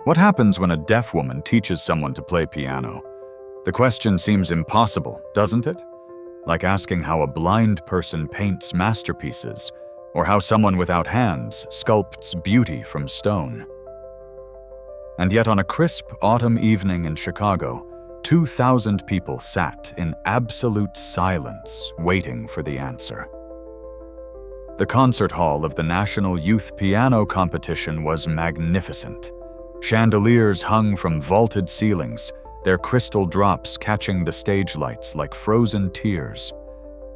What happens when a deaf woman teaches someone to play piano? The question seems impossible, doesn't it? Like asking how a blind person paints masterpieces, or how someone without hands sculpts beauty from stone. And yet on a crisp autumn evening in Chicago, 2,000 people sat in absolute silence, waiting for the answer. The concert hall of the National Youth Piano Competition was magnificent. Chandeliers hung from vaulted ceilings, their crystal drops catching the stage lights like frozen tears.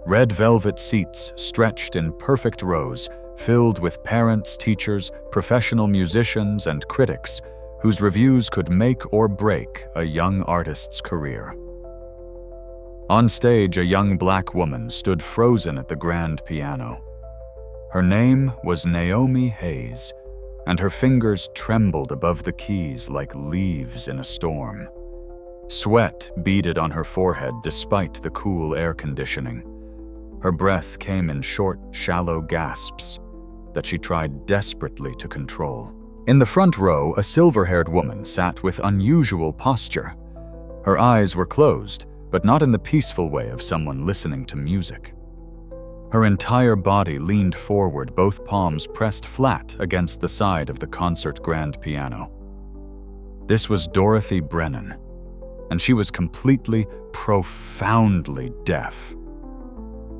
Red velvet seats stretched in perfect rows, filled with parents, teachers, professional musicians, and critics whose reviews could make or break a young artist's career. On stage, a young black woman stood frozen at the grand piano. Her name was Naomi Hayes, and her fingers trembled above the keys like leaves in a storm. Sweat beaded on her forehead despite the cool air conditioning. Her breath came in short, shallow gasps that she tried desperately to control. In the front row, a silver-haired woman sat with unusual posture. Her eyes were closed, but not in the peaceful way of someone listening to music. Her entire body leaned forward, both palms pressed flat against the side of the concert grand piano. This was Dorothy Brennan, and she was completely, profoundly deaf.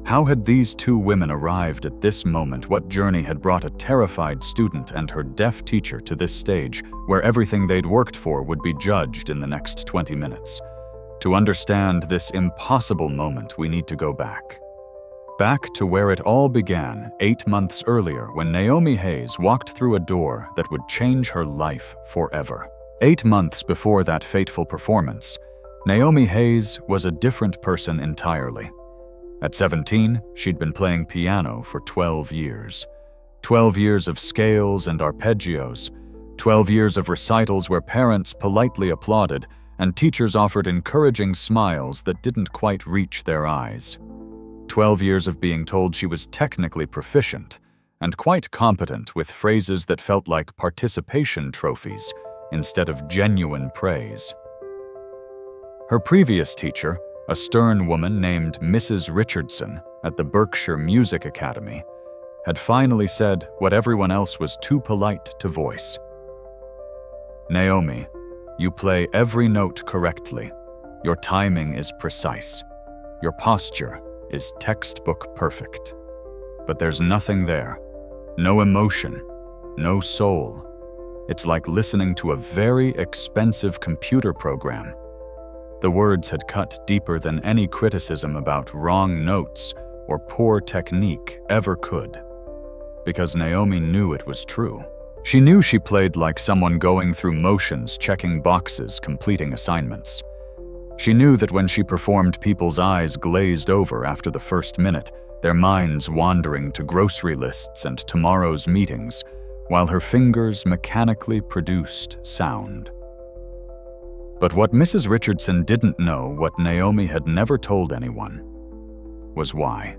How had these two women arrived at this moment? What journey had brought a terrified student and her deaf teacher to this stage where everything they'd worked for would be judged in the next 20 minutes? To understand this impossible moment, we need to go back. Back to where it all began 8 months earlier when Naomi Hayes walked through a door that would change her life forever. 8 months before that fateful performance, Naomi Hayes was a different person entirely. At 17, she'd been playing piano for 12 years. 12 years of scales and arpeggios. 12 years of recitals where parents politely applauded and teachers offered encouraging smiles that didn't quite reach their eyes. 12 years of being told she was technically proficient and quite competent with phrases that felt like participation trophies instead of genuine praise. Her previous teacher, a stern woman named Mrs. Richardson at the Berkshire Music Academy, had finally said what everyone else was too polite to voice. "Naomi, you play every note correctly. Your timing is precise. Your posture is textbook perfect. But there's nothing there. No emotion, no soul. It's like listening to a very expensive computer program." The words had cut deeper than any criticism about wrong notes or poor technique ever could, because Naomi knew it was true. She knew she played like someone going through motions, checking boxes, completing assignments. She knew that when she performed, people's eyes glazed over after the first minute, their minds wandering to grocery lists and tomorrow's meetings, while her fingers mechanically produced sound. But what Mrs. Richardson didn't know, what Naomi had never told anyone, was why.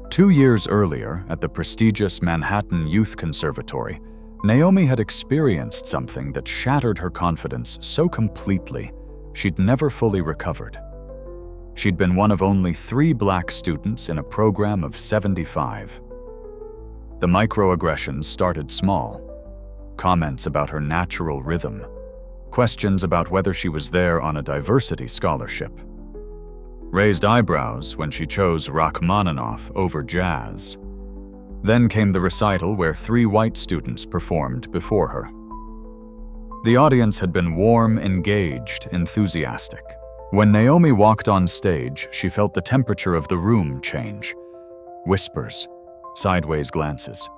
2 years earlier, at the prestigious Manhattan Youth Conservatory, Naomi had experienced something that shattered her confidence so completely she'd never fully recovered. She'd been one of only 3 black students in a program of 75. The microaggressions started small. Comments about her natural rhythm. Questions about whether she was there on a diversity scholarship. Raised eyebrows when she chose Rachmaninoff over jazz. Then came the recital where 3 white students performed before her. The audience had been warm, engaged, enthusiastic. When Naomi walked on stage, she felt the temperature of the room change. Whispers, sideways glances.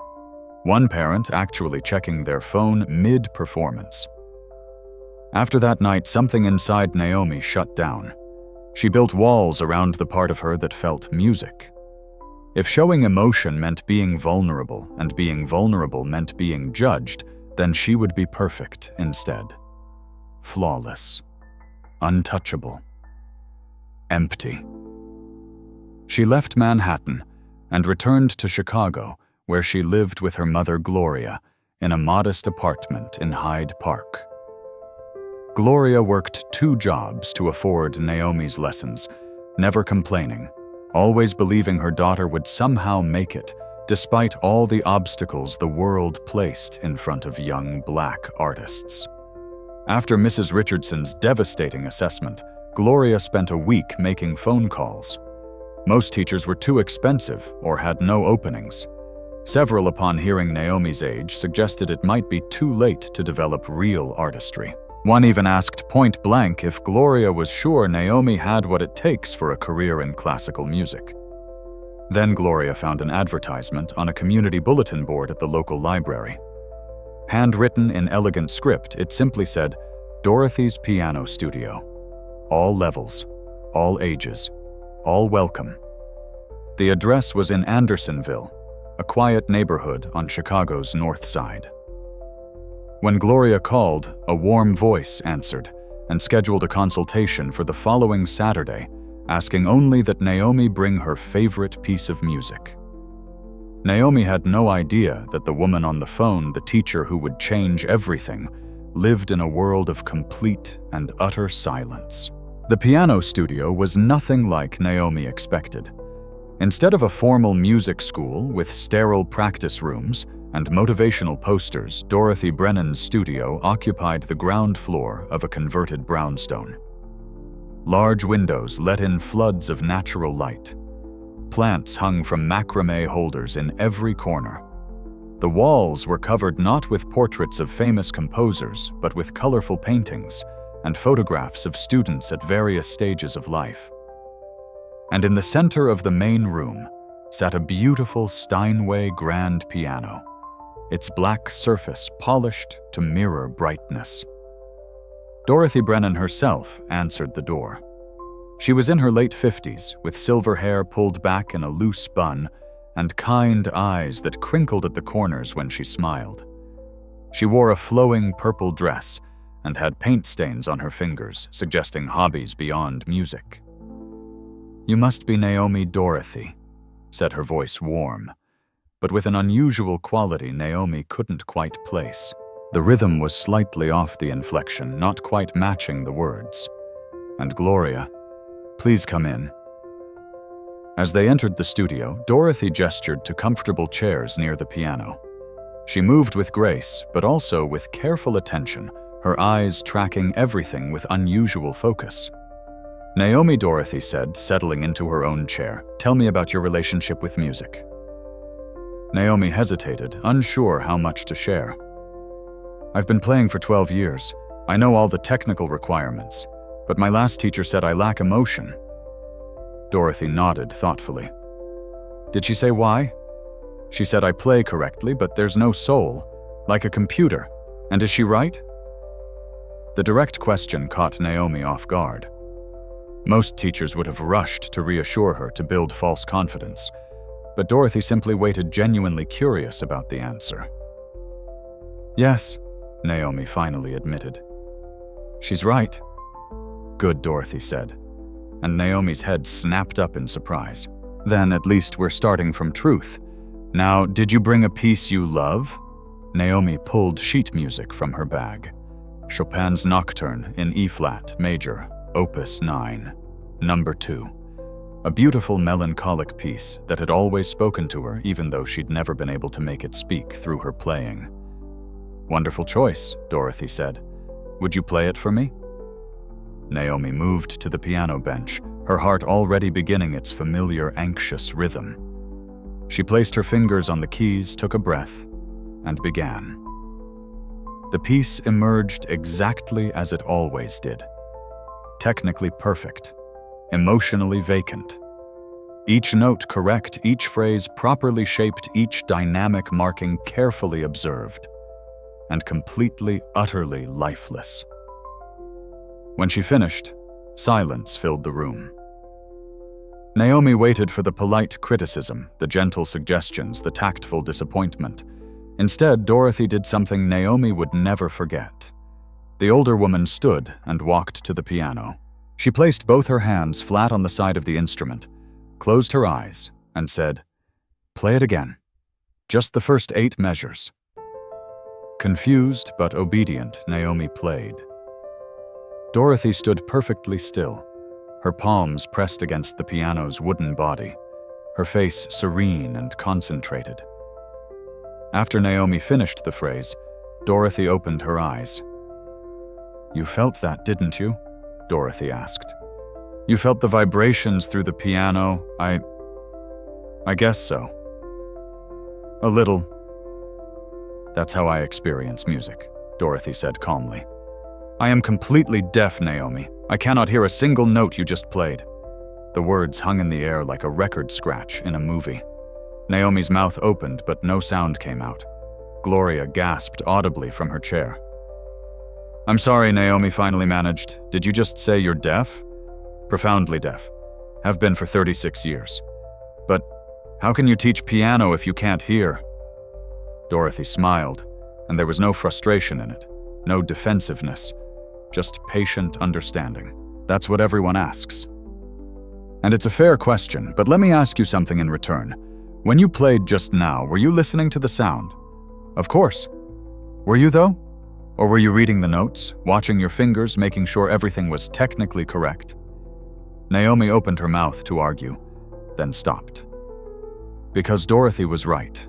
One parent actually checking their phone mid-performance. After that night, something inside Naomi shut down. She built walls around the part of her that felt music. If showing emotion meant being vulnerable, and being vulnerable meant being judged, then she would be perfect instead. Flawless. Untouchable. Empty. She left Manhattan and returned to Chicago, where she lived with her mother Gloria, in a modest apartment in Hyde Park. Gloria worked 2 jobs to afford Naomi's lessons, never complaining, always believing her daughter would somehow make it, despite all the obstacles the world placed in front of young black artists. After Mrs. Richardson's devastating assessment, Gloria spent a week making phone calls. Most teachers were too expensive or had no openings. Several, upon hearing Naomi's age, suggested it might be too late to develop real artistry. One even asked point blank if Gloria was sure Naomi had what it takes for a career in classical music. Then Gloria found an advertisement on a community bulletin board at the local library. Handwritten in elegant script, it simply said, "Dorothy's Piano Studio. All levels, all ages, all welcome." The address was in Andersonville, a quiet neighborhood on Chicago's North Side. When Gloria called, a warm voice answered and scheduled a consultation for the following Saturday, asking only that Naomi bring her favorite piece of music. Naomi had no idea that the woman on the phone, the teacher who would change everything, lived in a world of complete and utter silence. The piano studio was nothing like Naomi expected. Instead of a formal music school with sterile practice rooms and motivational posters, Dorothy Brennan's studio occupied the ground floor of a converted brownstone. Large windows let in floods of natural light. Plants hung from macrame holders in every corner. The walls were covered not with portraits of famous composers, but with colorful paintings and photographs of students at various stages of life. And in the center of the main room sat a beautiful Steinway grand piano, its black surface polished to mirror brightness. Dorothy Brennan herself answered the door. She was in her late 50s, with silver hair pulled back in a loose bun and kind eyes that crinkled at the corners when she smiled. She wore a flowing purple dress and had paint stains on her fingers, suggesting hobbies beyond music. "You must be Naomi Dorothy," said her voice warm, but with an unusual quality Naomi couldn't quite place. The rhythm was slightly off the inflection, not quite matching the words. And Gloria, "Please come in." As they entered the studio, Dorothy gestured to comfortable chairs near the piano. She moved with grace, but also with careful attention, her eyes tracking everything with unusual focus. "Naomi," Dorothy said, settling into her own chair, "tell me about your relationship with music." Naomi hesitated, unsure how much to share. "I've been playing for 12 years. I know all the technical requirements, but my last teacher said I lack emotion." Dorothy nodded thoughtfully. "Did she say why?" "She said I play correctly, but there's no soul, like a computer. And is she right?" The direct question caught Naomi off guard. Most teachers would have rushed to reassure her to build false confidence, but Dorothy simply waited, genuinely curious about the answer. "Yes," Naomi finally admitted. "She's right." "Good," Dorothy said, and Naomi's head snapped up in surprise. "Then at least we're starting from truth. Now, did you bring a piece you love?" Naomi pulled sheet music from her bag. Chopin's Nocturne in E-flat major, Opus 9, number 2. A beautiful melancholic piece that had always spoken to her, even though she'd never been able to make it speak through her playing. "Wonderful choice," Dorothy said. "Would you play it for me?" Naomi moved to the piano bench, her heart already beginning its familiar, anxious rhythm. She placed her fingers on the keys, took a breath, and began. The piece emerged exactly as it always did. Technically perfect, emotionally vacant. Each note correct, each phrase properly shaped, each dynamic marking carefully observed, and completely, utterly lifeless. When she finished, silence filled the room. Naomi waited for the polite criticism, the gentle suggestions, the tactful disappointment. Instead, Dorothy did something Naomi would never forget. The older woman stood and walked to the piano. She placed both her hands flat on the side of the instrument, closed her eyes, and said, "Play it again. Just the first 8 measures." Confused but obedient, Naomi played. Dorothy stood perfectly still, her palms pressed against the piano's wooden body, her face serene and concentrated. After Naomi finished the phrase, Dorothy opened her eyes. "You felt that, didn't you?" Dorothy asked. "You felt the vibrations through the piano? I guess so. A little. That's how I experience music," Dorothy said calmly. "I am completely deaf, Naomi. I cannot hear a single note you just played." The words hung in the air like a record scratch in a movie. Naomi's mouth opened, but no sound came out. Gloria gasped audibly from her chair. "I'm sorry," Naomi finally managed. "Did you just say you're deaf?" "Profoundly deaf. Have been for 36 years. But how can you teach piano if you can't hear?" Dorothy smiled, and there was no frustration in it, no defensiveness, just patient understanding. That's what everyone asks. And it's a fair question, but let me ask you something in return. When you played just now, were you listening to the sound? Of course. Were you, though? Or were you reading the notes, watching your fingers, making sure everything was technically correct? Naomi opened her mouth to argue, then stopped. Because Dorothy was right.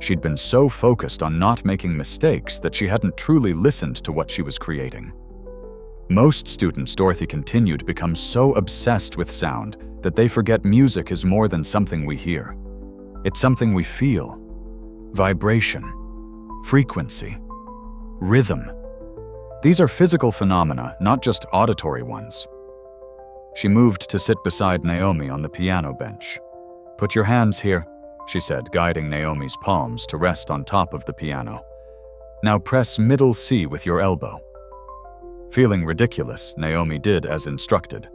She'd been so focused on not making mistakes that she hadn't truly listened to what she was creating. Most students, Dorothy continued, become so obsessed with sound that they forget music is more than something we hear. It's something we feel. Vibration, frequency, rhythm. These are physical phenomena, not just auditory ones. She moved to sit beside Naomi on the piano bench. "Put your hands here," she said, guiding Naomi's palms to rest on top of the piano. "Now press middle C with your elbow." Feeling ridiculous, Naomi did as instructed.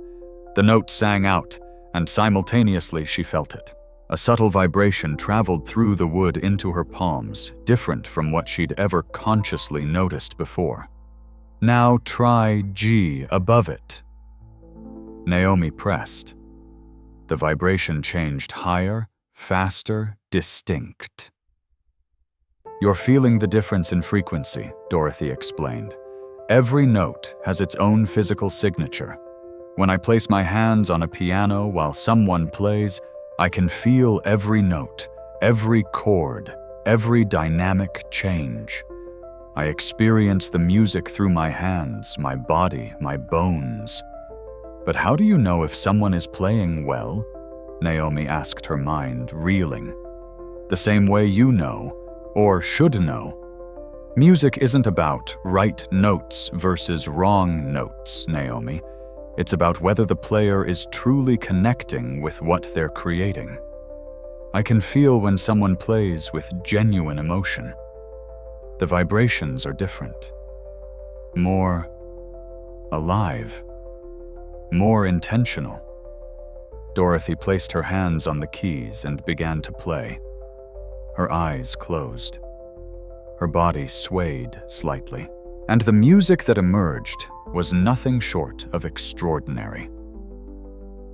The note sang out, and simultaneously she felt it. A subtle vibration traveled through the wood into her palms, different from what she'd ever consciously noticed before. "Now try G above it." Naomi pressed. The vibration changed higher, faster, distinct. "You're feeling the difference in frequency," Dorothy explained. "Every note has its own physical signature. When I place my hands on a piano while someone plays, I can feel every note, every chord, every dynamic change. I experience the music through my hands, my body, my bones." "But how do you know if someone is playing well?" Naomi asked her mind, reeling. "The same way you know, or should know. Music isn't about right notes versus wrong notes, Naomi. It's about whether the player is truly connecting with what they're creating. I can feel when someone plays with genuine emotion. The vibrations are different. More alive. More intentional." Dorothy placed her hands on the keys and began to play. Her eyes closed. Her body swayed slightly, and the music that emerged was nothing short of extraordinary.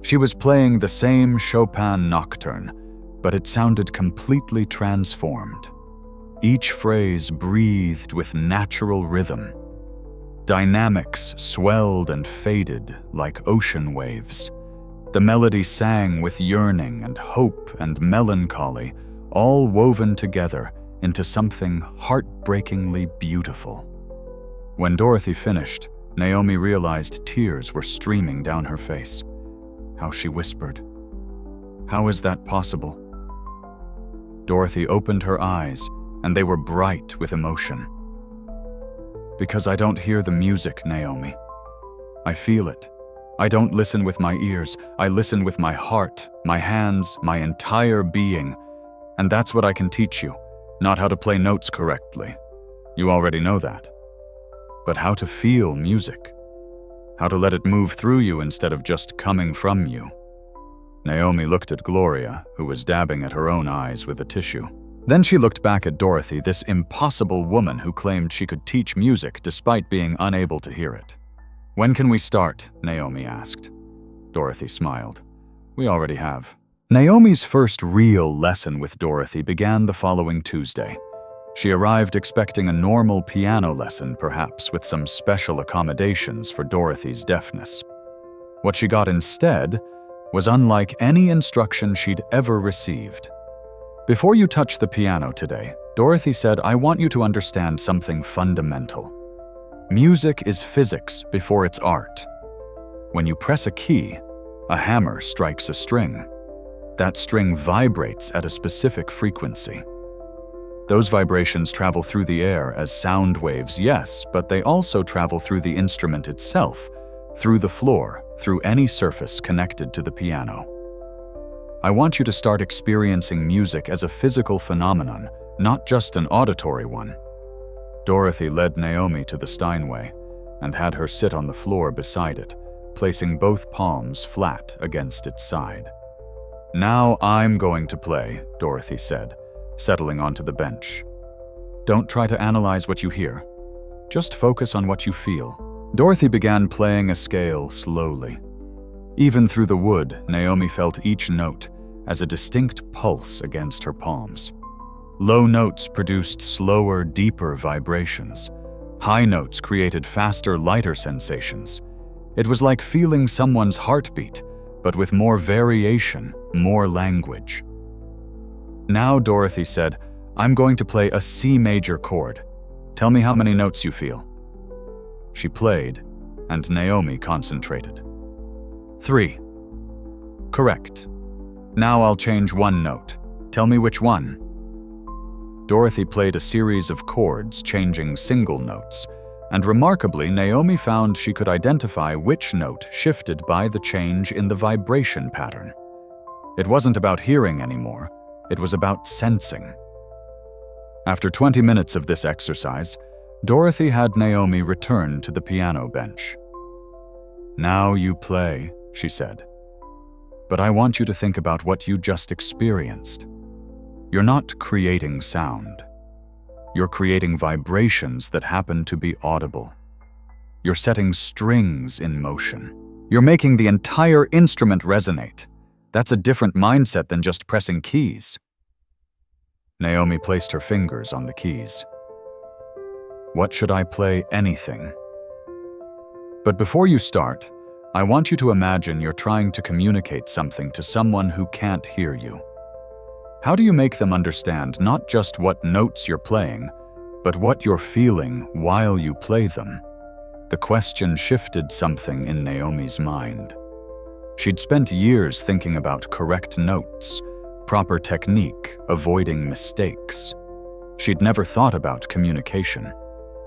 She was playing the same Chopin nocturne, but it sounded completely transformed. Each phrase breathed with natural rhythm. Dynamics swelled and faded like ocean waves. The melody sang with yearning and hope and melancholy, all woven together into something heartbreakingly beautiful. When Dorothy finished, Naomi realized tears were streaming down her face. How she whispered, "How is that possible?" Dorothy opened her eyes, and they were bright with emotion. "Because I don't hear the music, Naomi. I feel it. I don't listen with my ears. I listen with my heart, my hands, my entire being. And that's what I can teach you. Not how to play notes correctly. You already know that. But how to feel music. How to let it move through you instead of just coming from you." Naomi looked at Gloria, who was dabbing at her own eyes with a tissue. Then she looked back at Dorothy, this impossible woman who claimed she could teach music despite being unable to hear it. "When can we start?" Naomi asked. Dorothy smiled. "We already have." Naomi's first real lesson with Dorothy began the following Tuesday. She arrived expecting a normal piano lesson, perhaps with some special accommodations for Dorothy's deafness. What she got instead was unlike any instruction she'd ever received. "Before you touch the piano today," Dorothy said, "I want you to understand something fundamental. Music is physics before it's art. When you press a key, a hammer strikes a string. That string vibrates at a specific frequency. Those vibrations travel through the air as sound waves, yes, but they also travel through the instrument itself, through the floor, through any surface connected to the piano. I want you to start experiencing music as a physical phenomenon, not just an auditory one." Dorothy led Naomi to the Steinway and had her sit on the floor beside it, placing both palms flat against its side. "Now I'm going to play," Dorothy said, settling onto the bench. "Don't try to analyze what you hear. Just focus on what you feel." Dorothy began playing a scale slowly. Even through the wood, Naomi felt each note as a distinct pulse against her palms. Low notes produced slower, deeper vibrations. High notes created faster, lighter sensations. It was like feeling someone's heartbeat, but with more variation, more language. "Now," Dorothy said, "I'm going to play a C major chord. Tell me how many notes you feel." She played, and Naomi concentrated. 3. "Correct. Now I'll change one note. Tell me which one." Dorothy played a series of chords, changing single notes, and remarkably, Naomi found she could identify which note shifted by the change in the vibration pattern. It wasn't about hearing anymore, it was about sensing. After 20 minutes of this exercise, Dorothy had Naomi return to the piano bench. "Now you play," she said. "But I want you to think about what you just experienced. You're not creating sound. You're creating vibrations that happen to be audible. You're setting strings in motion. You're making the entire instrument resonate. That's a different mindset than just pressing keys." Naomi placed her fingers on the keys. "What should I play? Anything. But before you start, I want you to imagine you're trying to communicate something to someone who can't hear you. How do you make them understand not just what notes you're playing, but what you're feeling while you play them?" The question shifted something in Naomi's mind. She'd spent years thinking about correct notes, proper technique, avoiding mistakes. She'd never thought about communication,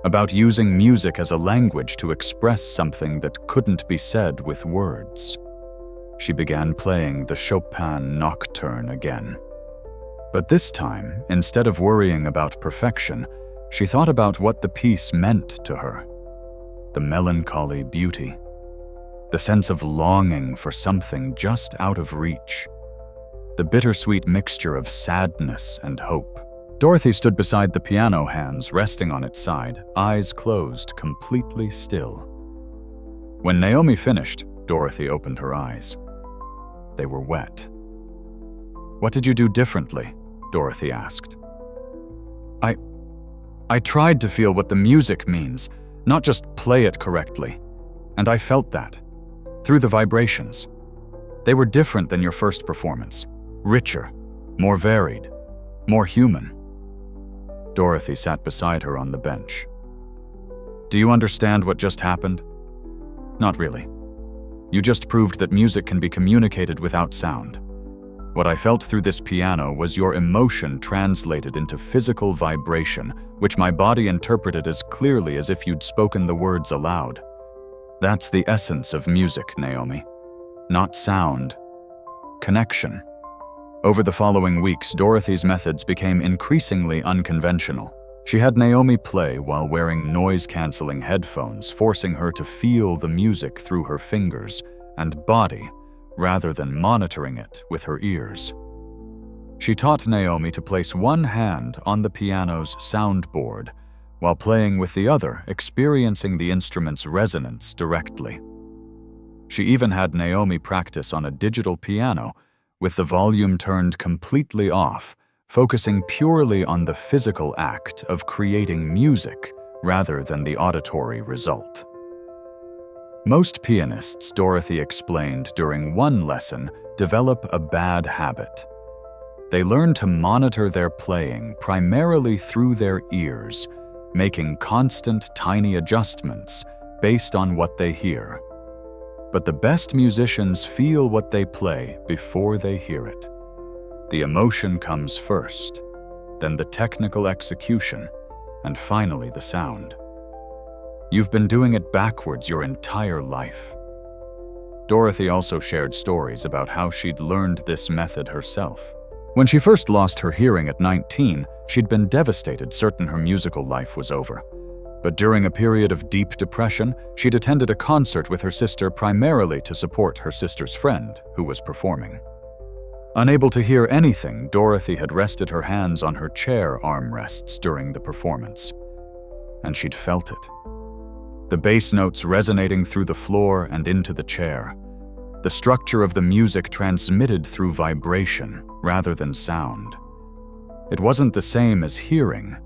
about using music as a language to express something that couldn't be said with words. She began playing the Chopin Nocturne again. But this time, instead of worrying about perfection, she thought about what the piece meant to her. The melancholy beauty, the sense of longing for something just out of reach, the bittersweet mixture of sadness and hope. Dorothy stood beside the piano, hands resting on its side, eyes closed, completely still. When Naomi finished, Dorothy opened her eyes. They were wet. "What did you do differently?" Dorothy asked. I tried to feel what the music means, not just play it correctly. And I felt that, through the vibrations. They were different than your first performance, richer, more varied, more human." Dorothy sat beside her on the bench. "Do you understand what just happened?" "Not really. You just proved that music can be communicated without sound. What I felt through this piano was your emotion translated into physical vibration, which my body interpreted as clearly as if you'd spoken the words aloud. That's the essence of music, Naomi. Not sound. Connection." Over the following weeks, Dorothy's methods became increasingly unconventional. She had Naomi play while wearing noise-canceling headphones, forcing her to feel the music through her fingers and body, rather than monitoring it with her ears. She taught Naomi to place one hand on the piano's soundboard, while playing with the other, experiencing the instrument's resonance directly. She even had Naomi practice on a digital piano, with the volume turned completely off, focusing purely on the physical act of creating music rather than the auditory result. Most pianists, Dorothy explained during one lesson, develop a bad habit. They learn to monitor their playing primarily through their ears, making constant tiny adjustments based on what they hear. But the best musicians feel what they play before they hear it. The emotion comes first, then the technical execution, and finally the sound. You've been doing it backwards your entire life. Dorothy also shared stories about how she'd learned this method herself. When she first lost her hearing at 19, she'd been devastated, certain her musical life was over. But during a period of deep depression, she'd attended a concert with her sister primarily to support her sister's friend, who was performing. Unable to hear anything, Dorothy had rested her hands on her chair armrests during the performance. And she'd felt it. The bass notes resonating through the floor and into the chair. The structure of the music transmitted through vibration rather than sound. It wasn't the same as hearing,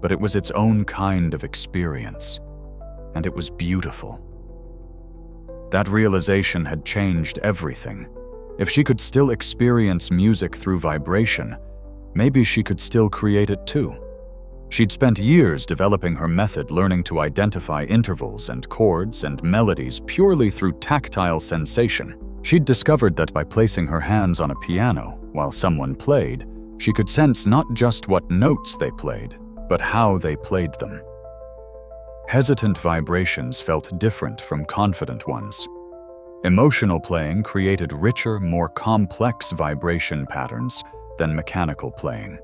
but it was its own kind of experience, and it was beautiful. That realization had changed everything. If she could still experience music through vibration, maybe she could still create it too. She'd spent years developing her method, learning to identify intervals and chords and melodies purely through tactile sensation. She'd discovered that by placing her hands on a piano while someone played, she could sense not just what notes they played, but how they played them. Hesitant vibrations felt different from confident ones. Emotional playing created richer, more complex vibration patterns than mechanical playing.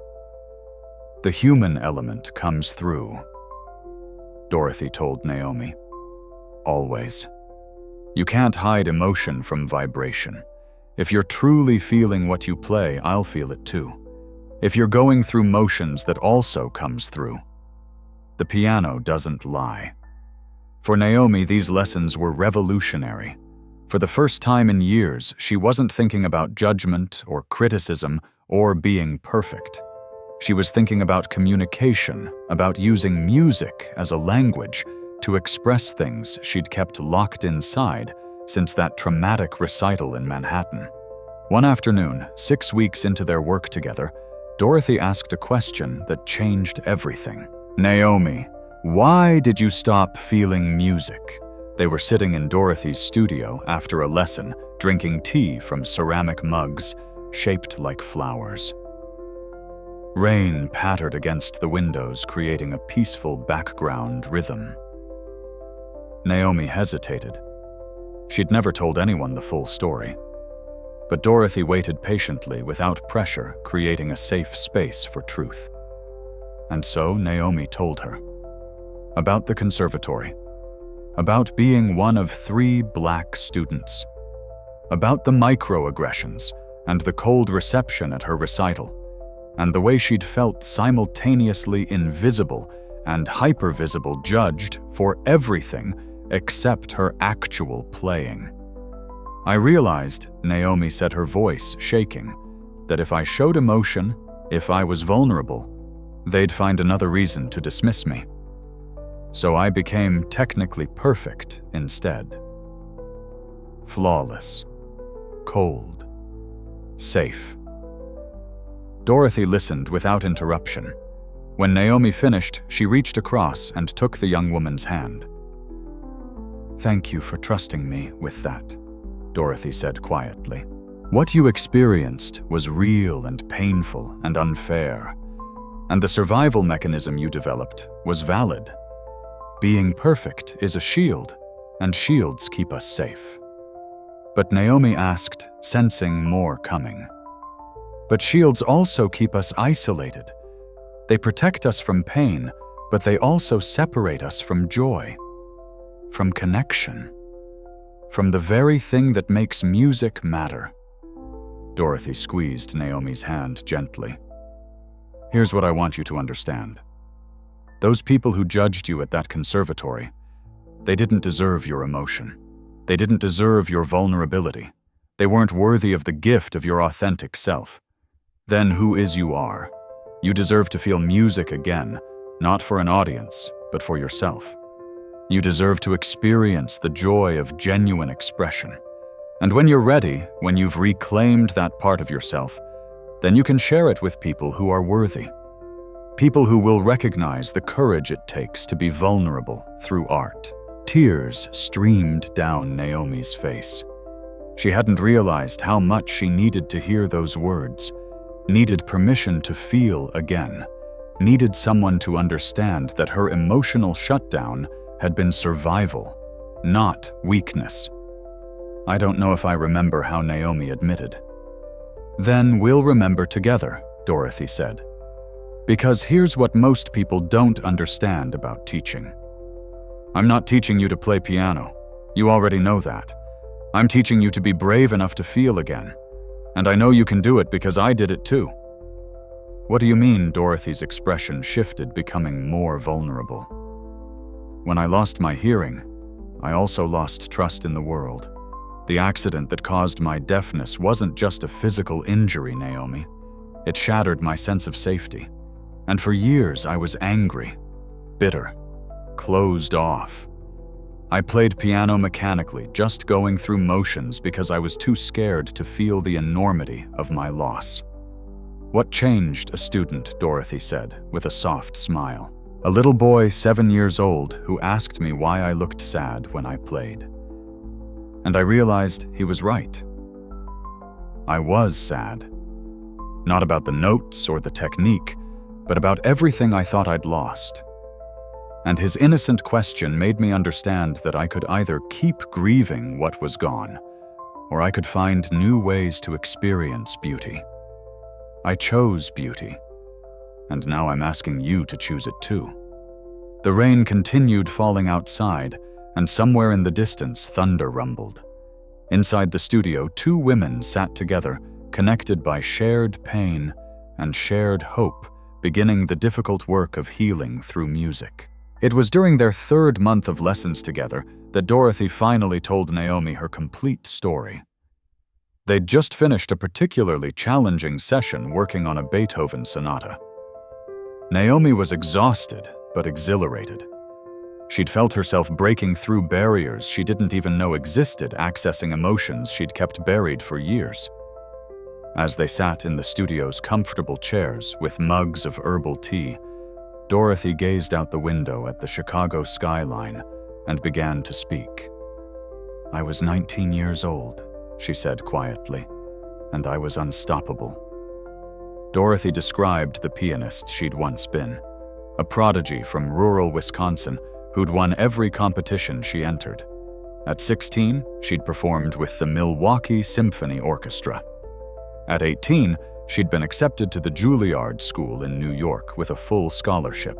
The human element comes through, Dorothy told Naomi. Always. You can't hide emotion from vibration. If you're truly feeling what you play, I'll feel it too. If you're going through motions, that also comes through. The piano doesn't lie. For Naomi, these lessons were revolutionary. For the first time in years, she wasn't thinking about judgment or criticism or being perfect. She was thinking about communication, about using music as a language to express things she'd kept locked inside since that traumatic recital in Manhattan. One afternoon, 6 weeks into their work together, Dorothy asked a question that changed everything. Naomi, why did you stop feeling music? They were sitting in Dorothy's studio after a lesson, drinking tea from ceramic mugs shaped like flowers. Rain pattered against the windows, creating a peaceful background rhythm. Naomi hesitated. She'd never told anyone the full story. But Dorothy waited patiently without pressure, creating a safe space for truth. And so Naomi told her. About the conservatory. About being one of 3 black students. About the microaggressions and the cold reception at her recital. And the way she'd felt simultaneously invisible and hypervisible, judged for everything except her actual playing. I realized, Naomi said, her voice shaking, that if I showed emotion, if I was vulnerable, they'd find another reason to dismiss me. So I became technically perfect instead. Flawless, cold, safe. Dorothy listened without interruption. When Naomi finished, she reached across and took the young woman's hand. Thank you for trusting me with that, Dorothy said quietly. What you experienced was real and painful and unfair, and the survival mechanism you developed was valid. Being perfect is a shield, and shields keep us safe. But Naomi asked, sensing more coming. But shields also keep us isolated. They protect us from pain, but they also separate us from joy, from connection, from the very thing that makes music matter. Dorothy squeezed Naomi's hand gently. Here's what I want you to understand. Those people who judged you at that conservatory, they didn't deserve your emotion. They didn't deserve your vulnerability. They weren't worthy of the gift of your authentic self. then who is you are. You deserve to feel music again, not for an audience, but for yourself. You deserve to experience the joy of genuine expression. And when you're ready, when you've reclaimed that part of yourself, then you can share it with people who are worthy. People who will recognize the courage it takes to be vulnerable through art. Tears streamed down Naomi's face. She hadn't realized how much she needed to hear those words, needed permission to feel again, needed someone to understand that her emotional shutdown had been survival, not weakness. I don't know if I remember how Naomi admitted. Then we'll remember together, Dorothy said. Because here's what most people don't understand about teaching. I'm not teaching you to play piano. You already know that. I'm teaching you to be brave enough to feel again. And I know you can do it because I did it too. What do you mean? Dorothy's expression shifted, becoming more vulnerable. When I lost my hearing, I also lost trust in the world. The accident that caused my deafness wasn't just a physical injury, Naomi. It shattered my sense of safety. And for years I was angry, bitter, closed off. I played piano mechanically, just going through motions because I was too scared to feel the enormity of my loss. What changed? A student, Dorothy said, with a soft smile. A little boy 7 years old who asked me why I looked sad when I played. And I realized he was right. I was sad. Not about the notes or the technique, but about everything I thought I'd lost. And his innocent question made me understand that I could either keep grieving what was gone, or I could find new ways to experience beauty. I chose beauty, and now I'm asking you to choose it too. The rain continued falling outside, and somewhere in the distance, thunder rumbled. Inside the studio, 2 women sat together, connected by shared pain and shared hope, beginning the difficult work of healing through music. It was during their 3rd month of lessons together that Dorothy finally told Naomi her complete story. They'd just finished a particularly challenging session working on a Beethoven sonata. Naomi was exhausted, but exhilarated. She'd felt herself breaking through barriers she didn't even know existed, accessing emotions she'd kept buried for years. As they sat in the studio's comfortable chairs with mugs of herbal tea, Dorothy gazed out the window at the Chicago skyline and began to speak. I was 19 years old, she said quietly, and I was unstoppable. Dorothy described the pianist she'd once been, a prodigy from rural Wisconsin who'd won every competition she entered. At 16, she'd performed with the Milwaukee Symphony Orchestra. At 18, she'd been accepted to the Juilliard School in New York with a full scholarship.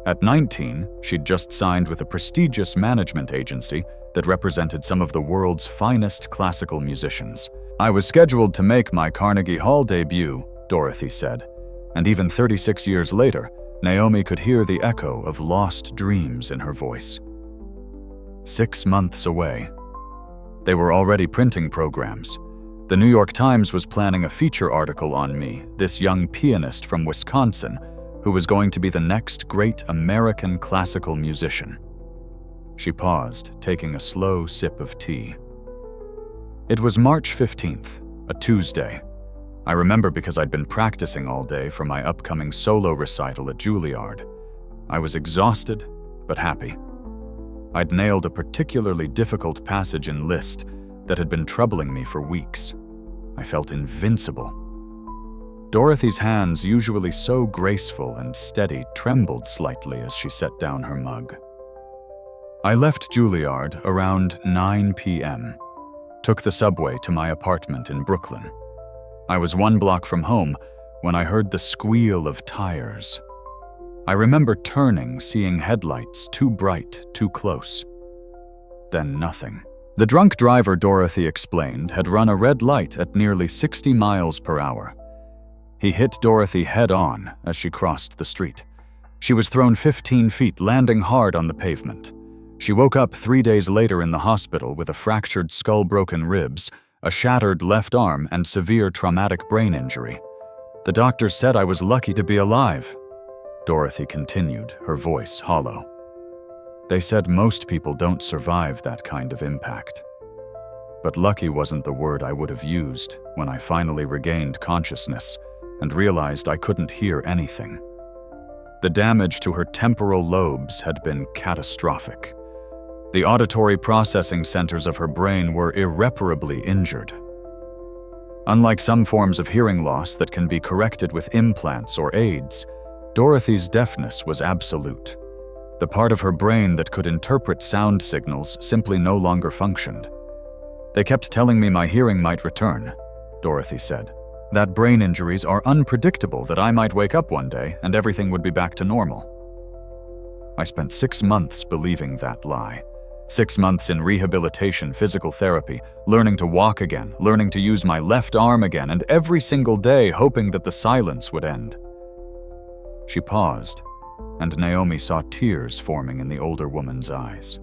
At 19, she'd just signed with a prestigious management agency that represented some of the world's finest classical musicians. I was scheduled to make my Carnegie Hall debut, Dorothy said, and even 36 years later, Naomi could hear the echo of lost dreams in her voice. 6 months away. They were already printing programs. The New York Times was planning a feature article on me, this young pianist from Wisconsin, who was going to be the next great American classical musician. She paused, taking a slow sip of tea. It was March 15th, a Tuesday. I remember because I'd been practicing all day for my upcoming solo recital at Juilliard. I was exhausted, but happy. I'd nailed a particularly difficult passage in Liszt that had been troubling me for weeks. I felt invincible. Dorothy's hands, usually so graceful and steady, trembled slightly as she set down her mug. I left Juilliard around 9 p.m., took the subway to my apartment in Brooklyn. I was 1 block from home when I heard the squeal of tires. I remember turning, seeing headlights too bright, too close. Then nothing. The drunk driver, Dorothy explained, had run a red light at nearly 60 miles per hour. He hit Dorothy head-on as she crossed the street. She was thrown 15 feet, landing hard on the pavement. She woke up 3 days later in the hospital with a fractured skull, broken ribs, a shattered left arm, and severe traumatic brain injury. The doctor said I was lucky to be alive, Dorothy continued, her voice hollow. They said most people don't survive that kind of impact. But lucky wasn't the word I would have used when I finally regained consciousness and realized I couldn't hear anything. The damage to her temporal lobes had been catastrophic. The auditory processing centers of her brain were irreparably injured. Unlike some forms of hearing loss that can be corrected with implants or aids, Dorothy's deafness was absolute. The part of her brain that could interpret sound signals simply no longer functioned. They kept telling me my hearing might return, Dorothy said. That brain injuries are unpredictable, that I might wake up one day and everything would be back to normal. I spent 6 months believing that lie. 6 months in rehabilitation, physical therapy, learning to walk again, learning to use my left arm again, and every single day hoping that the silence would end. She paused, and Naomi saw tears forming in the older woman's eyes.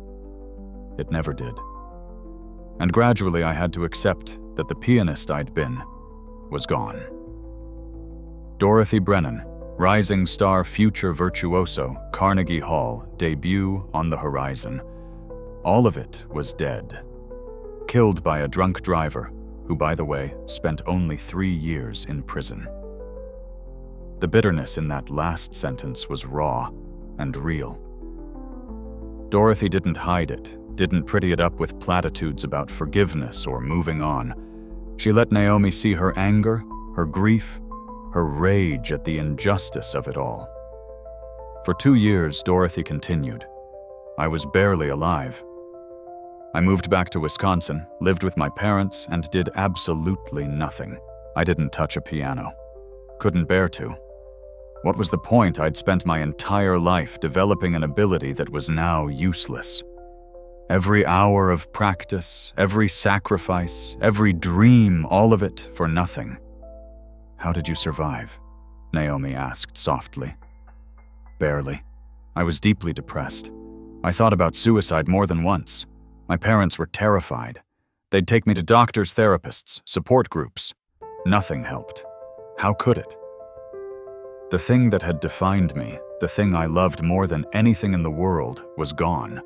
It never did. And gradually I had to accept that the pianist I'd been was gone. Dorothy Brennan, rising star future virtuoso, Carnegie Hall, debut on the horizon. All of it was dead. Killed by a drunk driver, who, by the way, spent only 3 years in prison. The bitterness in that last sentence was raw and real. Dorothy didn't hide it, didn't pretty it up with platitudes about forgiveness or moving on. She let Naomi see her anger, her grief, her rage at the injustice of it all. For 2 years, Dorothy continued. I was barely alive. I moved back to Wisconsin, lived with my parents, and did absolutely nothing. I didn't touch a piano. Couldn't bear to. What was the point? I'd spent my entire life developing an ability that was now useless. Every hour of practice, every sacrifice, every dream, all of it for nothing. How did you survive? Naomi asked softly. Barely. I was deeply depressed. I thought about suicide more than once. My parents were terrified. They'd take me to doctors, therapists, support groups. Nothing helped. How could it? The thing that had defined me, the thing I loved more than anything in the world, was gone.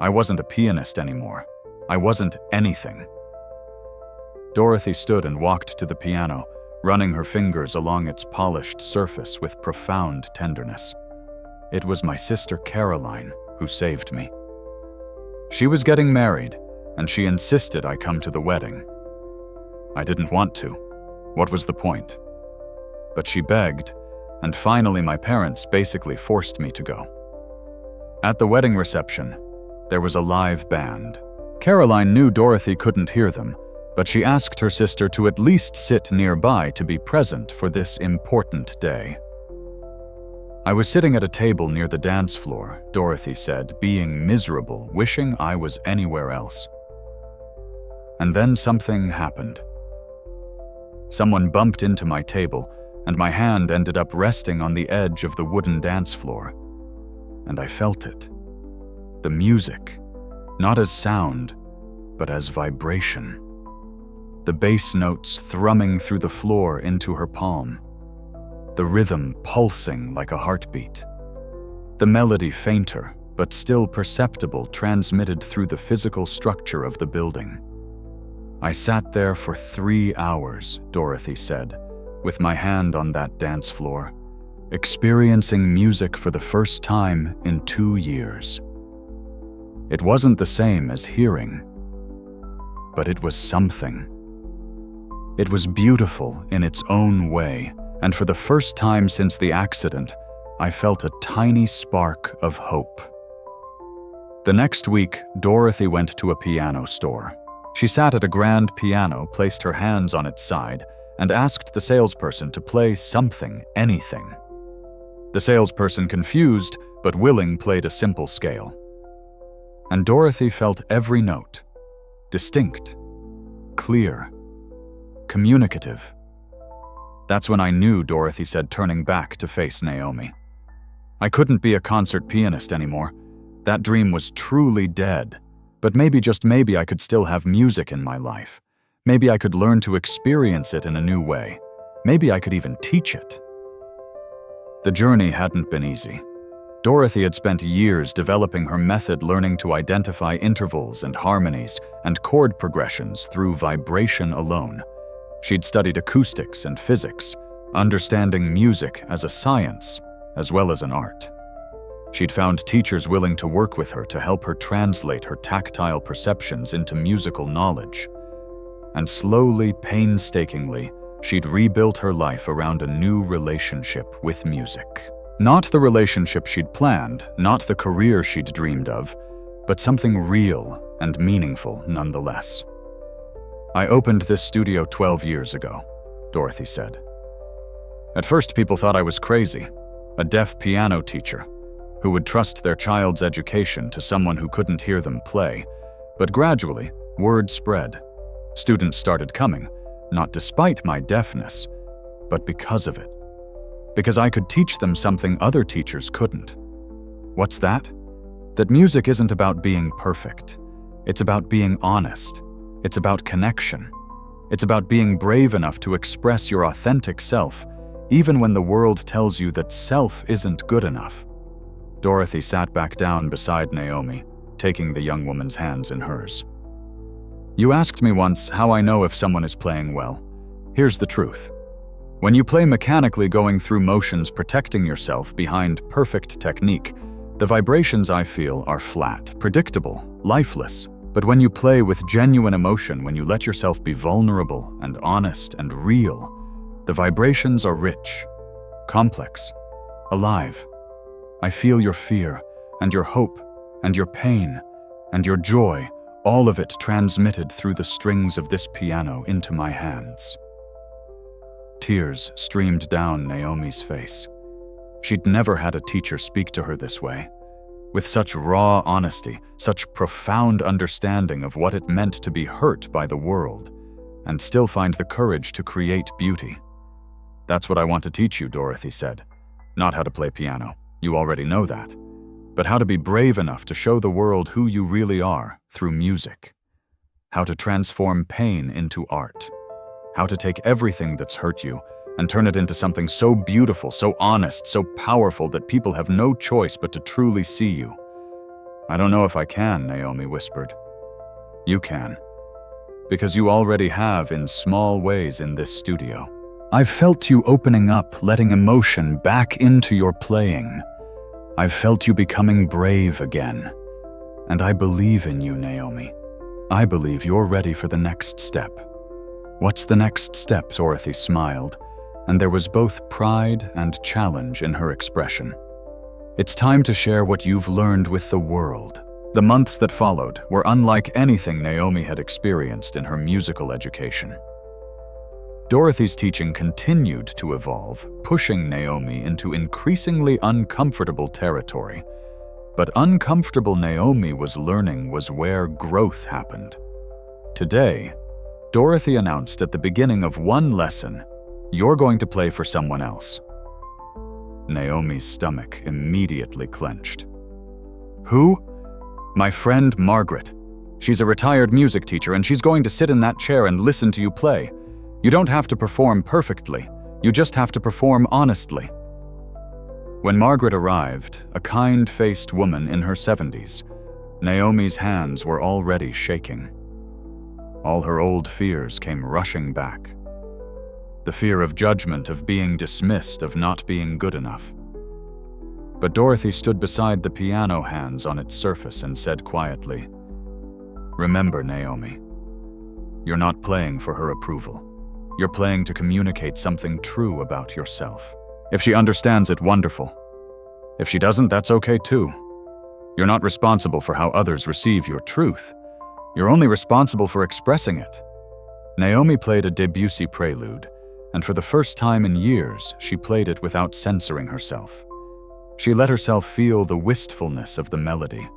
I wasn't a pianist anymore. I wasn't anything. Dorothy stood and walked to the piano, running her fingers along its polished surface with profound tenderness. It was my sister Caroline who saved me. She was getting married, and she insisted I come to the wedding. I didn't want to. What was the point? But she begged, and finally my parents basically forced me to go. At the wedding reception, there was a live band. Caroline knew Dorothy couldn't hear them, but she asked her sister to at least sit nearby to be present for this important day. I was sitting at a table near the dance floor, Dorothy said, being miserable, wishing I was anywhere else. And then something happened. Someone bumped into my table, and my hand ended up resting on the edge of the wooden dance floor. And I felt it. The music, not as sound, but as vibration. The bass notes thrumming through the floor into her palm. The rhythm pulsing like a heartbeat. The melody fainter, but still perceptible, transmitted through the physical structure of the building. I sat there for 3 hours, Dorothy said, with my hand on that dance floor, experiencing music for the first time in 2 years. It wasn't the same as hearing, but it was something. It was beautiful in its own way, and for the first time since the accident, I felt a tiny spark of hope. The next week, Dorothy went to a piano store. She sat at a grand piano, placed her hands on its side, and asked the salesperson to play something, anything. The salesperson, confused but willing, played a simple scale. And Dorothy felt every note, distinct, clear, communicative. That's when I knew, Dorothy said, turning back to face Naomi. I couldn't be a concert pianist anymore. That dream was truly dead. But maybe, just maybe, I could still have music in my life. Maybe I could learn to experience it in a new way. Maybe I could even teach it. The journey hadn't been easy. Dorothy had spent years developing her method, learning to identify intervals and harmonies and chord progressions through vibration alone. She'd studied acoustics and physics, understanding music as a science as well as an art. She'd found teachers willing to work with her to help her translate her tactile perceptions into musical knowledge. And slowly, painstakingly, she'd rebuilt her life around a new relationship with music. Not the relationship she'd planned, not the career she'd dreamed of, but something real and meaningful nonetheless. "I opened this studio 12 years ago," Dorothy said. "At first, people thought I was crazy, a deaf piano teacher who would trust their child's education to someone who couldn't hear them play. But gradually, word spread. Students started coming, not despite my deafness, but because of it. Because I could teach them something other teachers couldn't. What's that? That music isn't about being perfect. It's about being honest. It's about connection. It's about being brave enough to express your authentic self, even when the world tells you that self isn't good enough." Dorothy sat back down beside Naomi, taking the young woman's hands in hers. "You asked me once how I know if someone is playing well. Here's the truth. When you play mechanically, going through motions, protecting yourself behind perfect technique, the vibrations I feel are flat, predictable, lifeless. But when you play with genuine emotion, when you let yourself be vulnerable and honest and real, the vibrations are rich, complex, alive. I feel your fear and your hope and your pain and your joy, all of it transmitted through the strings of this piano into my hands." Tears streamed down Naomi's face. She'd never had a teacher speak to her this way, with such raw honesty, such profound understanding of what it meant to be hurt by the world, and still find the courage to create beauty. "That's what I want to teach you," Dorothy said. "Not how to play piano, you already know that, but how to be brave enough to show the world who you really are through music. How to transform pain into art. How to take everything that's hurt you and turn it into something so beautiful, so honest, so powerful that people have no choice but to truly see you." "I don't know if I can," Naomi whispered. "You can. Because you already have in small ways in this studio. I've felt you opening up, letting emotion back into your playing. I've felt you becoming brave again. And I believe in you, Naomi. I believe you're ready for the next step." "What's the next step?" Dorothy smiled, and there was both pride and challenge in her expression. "It's time to share what you've learned with the world." The months that followed were unlike anything Naomi had experienced in her musical education. Dorothy's teaching continued to evolve, pushing Naomi into increasingly uncomfortable territory. But uncomfortable Naomi was learning was where growth happened. Today, Dorothy announced at the beginning of one lesson, "You're going to play for someone else." Naomi's stomach immediately clenched. "Who?" "My friend Margaret. She's a retired music teacher, and she's going to sit in that chair and listen to you play. You don't have to perform perfectly, you just have to perform honestly." When Margaret arrived, a kind-faced woman in her 70s, Naomi's hands were already shaking. All her old fears came rushing back. The fear of judgment, of being dismissed, of not being good enough. But Dorothy stood beside the piano, hands on its surface, and said quietly, "Remember, Naomi, you're not playing for her approval. You're playing to communicate something true about yourself. If she understands it, wonderful. If she doesn't, that's okay too. You're not responsible for how others receive your truth. You're only responsible for expressing it." Naomi played a Debussy prelude, and for the first time in years, she played it without censoring herself. She let herself feel the wistfulness of the melody,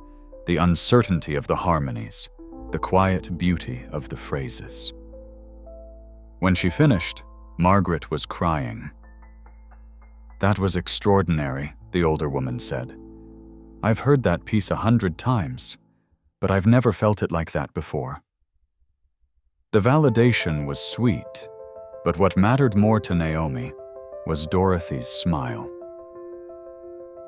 the uncertainty of the harmonies, the quiet beauty of the phrases. When she finished, Margaret was crying. "That was extraordinary," the older woman said. "I've heard that piece 100 times, but I've never felt it like that before." The validation was sweet, But what mattered more to Naomi was Dorothy's smile.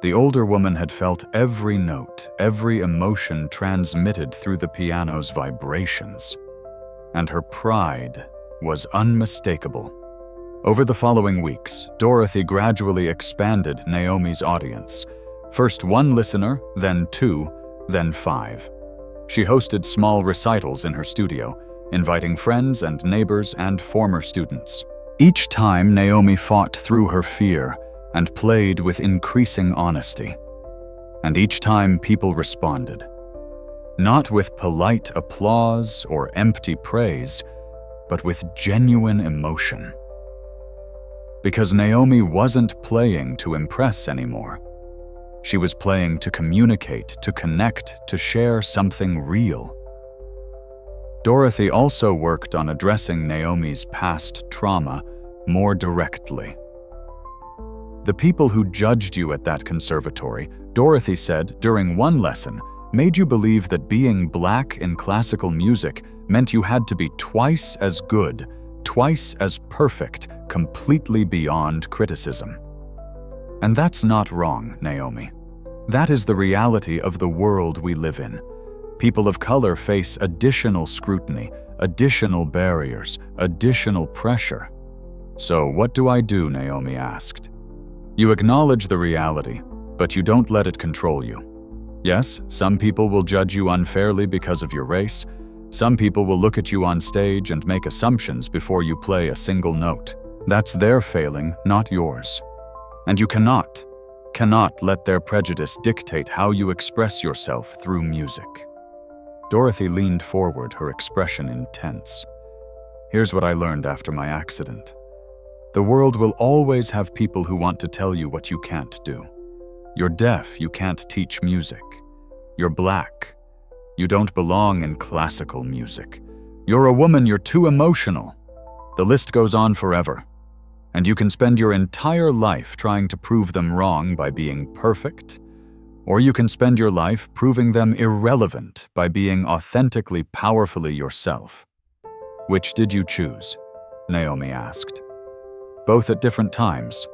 The older woman had felt every note, every emotion transmitted through the piano's vibrations, and her pride was unmistakable. Over the following weeks, Dorothy gradually expanded Naomi's audience. First one listener, then two, then five. She hosted small recitals in her studio, inviting friends and neighbors and former students. Each time, Naomi fought through her fear and played with increasing honesty. And each time, people responded. Not with polite applause or empty praise, but with genuine emotion. Because Naomi wasn't playing to impress anymore. She was playing to communicate, to connect, to share something real. Dorothy also worked on addressing Naomi's past trauma more directly. The people who judged you at that conservatory, Dorothy said during one lesson, made you believe that being black in classical music meant you had to be twice as good, twice as perfect, completely beyond criticism. And that's not wrong, Naomi. That is the reality of the world we live in. People of color face additional scrutiny, additional barriers, additional pressure. So what do I do, Naomi asked. You acknowledge the reality, but you don't let it control you. Yes, some people will judge you unfairly because of your race. Some people will look at you on stage and make assumptions before you play a single note. That's their failing, not yours. And you cannot let their prejudice dictate how you express yourself through music. Dorothy leaned forward, her expression intense. Here's what I learned after my accident. The world will always have people who want to tell you what you can't do. You're deaf, you can't teach music. You're black. You don't belong in classical music. You're a woman, you're too emotional. The list goes on forever. And you can spend your entire life trying to prove them wrong by being perfect, or you can spend your life proving them irrelevant by being authentically, powerfully yourself. Which did you choose? Naomi asked. Both at different times.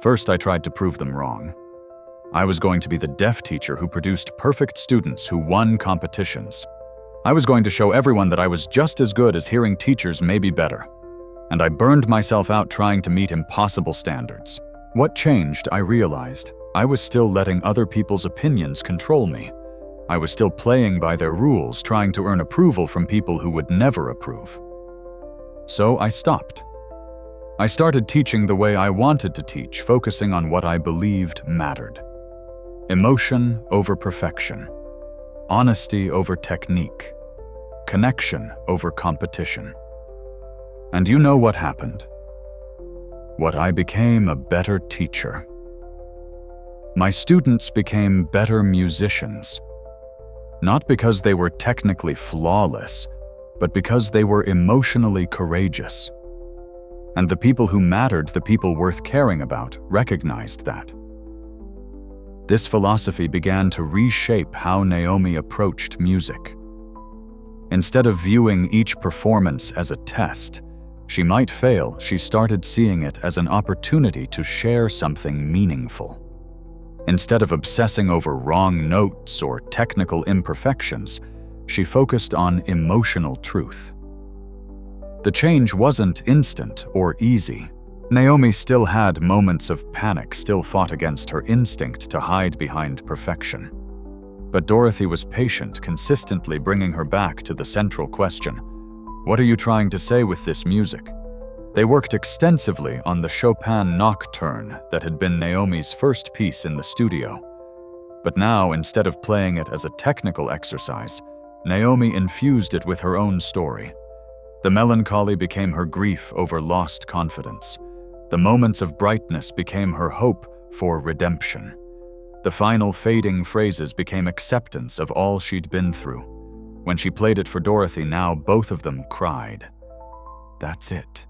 First, I tried to prove them wrong. I was going to be the deaf teacher who produced perfect students who won competitions. I was going to show everyone that I was just as good as hearing teachers, maybe better. And I burned myself out trying to meet impossible standards. What changed, I realized. I was still letting other people's opinions control me. I was still playing by their rules, trying to earn approval from people who would never approve. So I stopped. I started teaching the way I wanted to teach, focusing on what I believed mattered. Emotion over perfection. Honesty over technique. Connection over competition. And you know what happened? I became a better teacher. My students became better musicians. Not because they were technically flawless, but because they were emotionally courageous. And the people who mattered, the people worth caring about, recognized that. This philosophy began to reshape how Naomi approached music. Instead of viewing each performance as a test, she might fail, she started seeing it as an opportunity to share something meaningful. Instead of obsessing over wrong notes or technical imperfections, she focused on emotional truth. The change wasn't instant or easy. Naomi still had moments of panic, still fought against her instinct to hide behind perfection. But Dorothy was patient, consistently bringing her back to the central question. What are you trying to say with this music? They worked extensively on the Chopin Nocturne that had been Naomi's first piece in the studio. But now, instead of playing it as a technical exercise, Naomi infused it with her own story. The melancholy became her grief over lost confidence. The moments of brightness became her hope for redemption. The final fading phrases became acceptance of all she'd been through. When she played it for Dorothy, now both of them cried. That's it.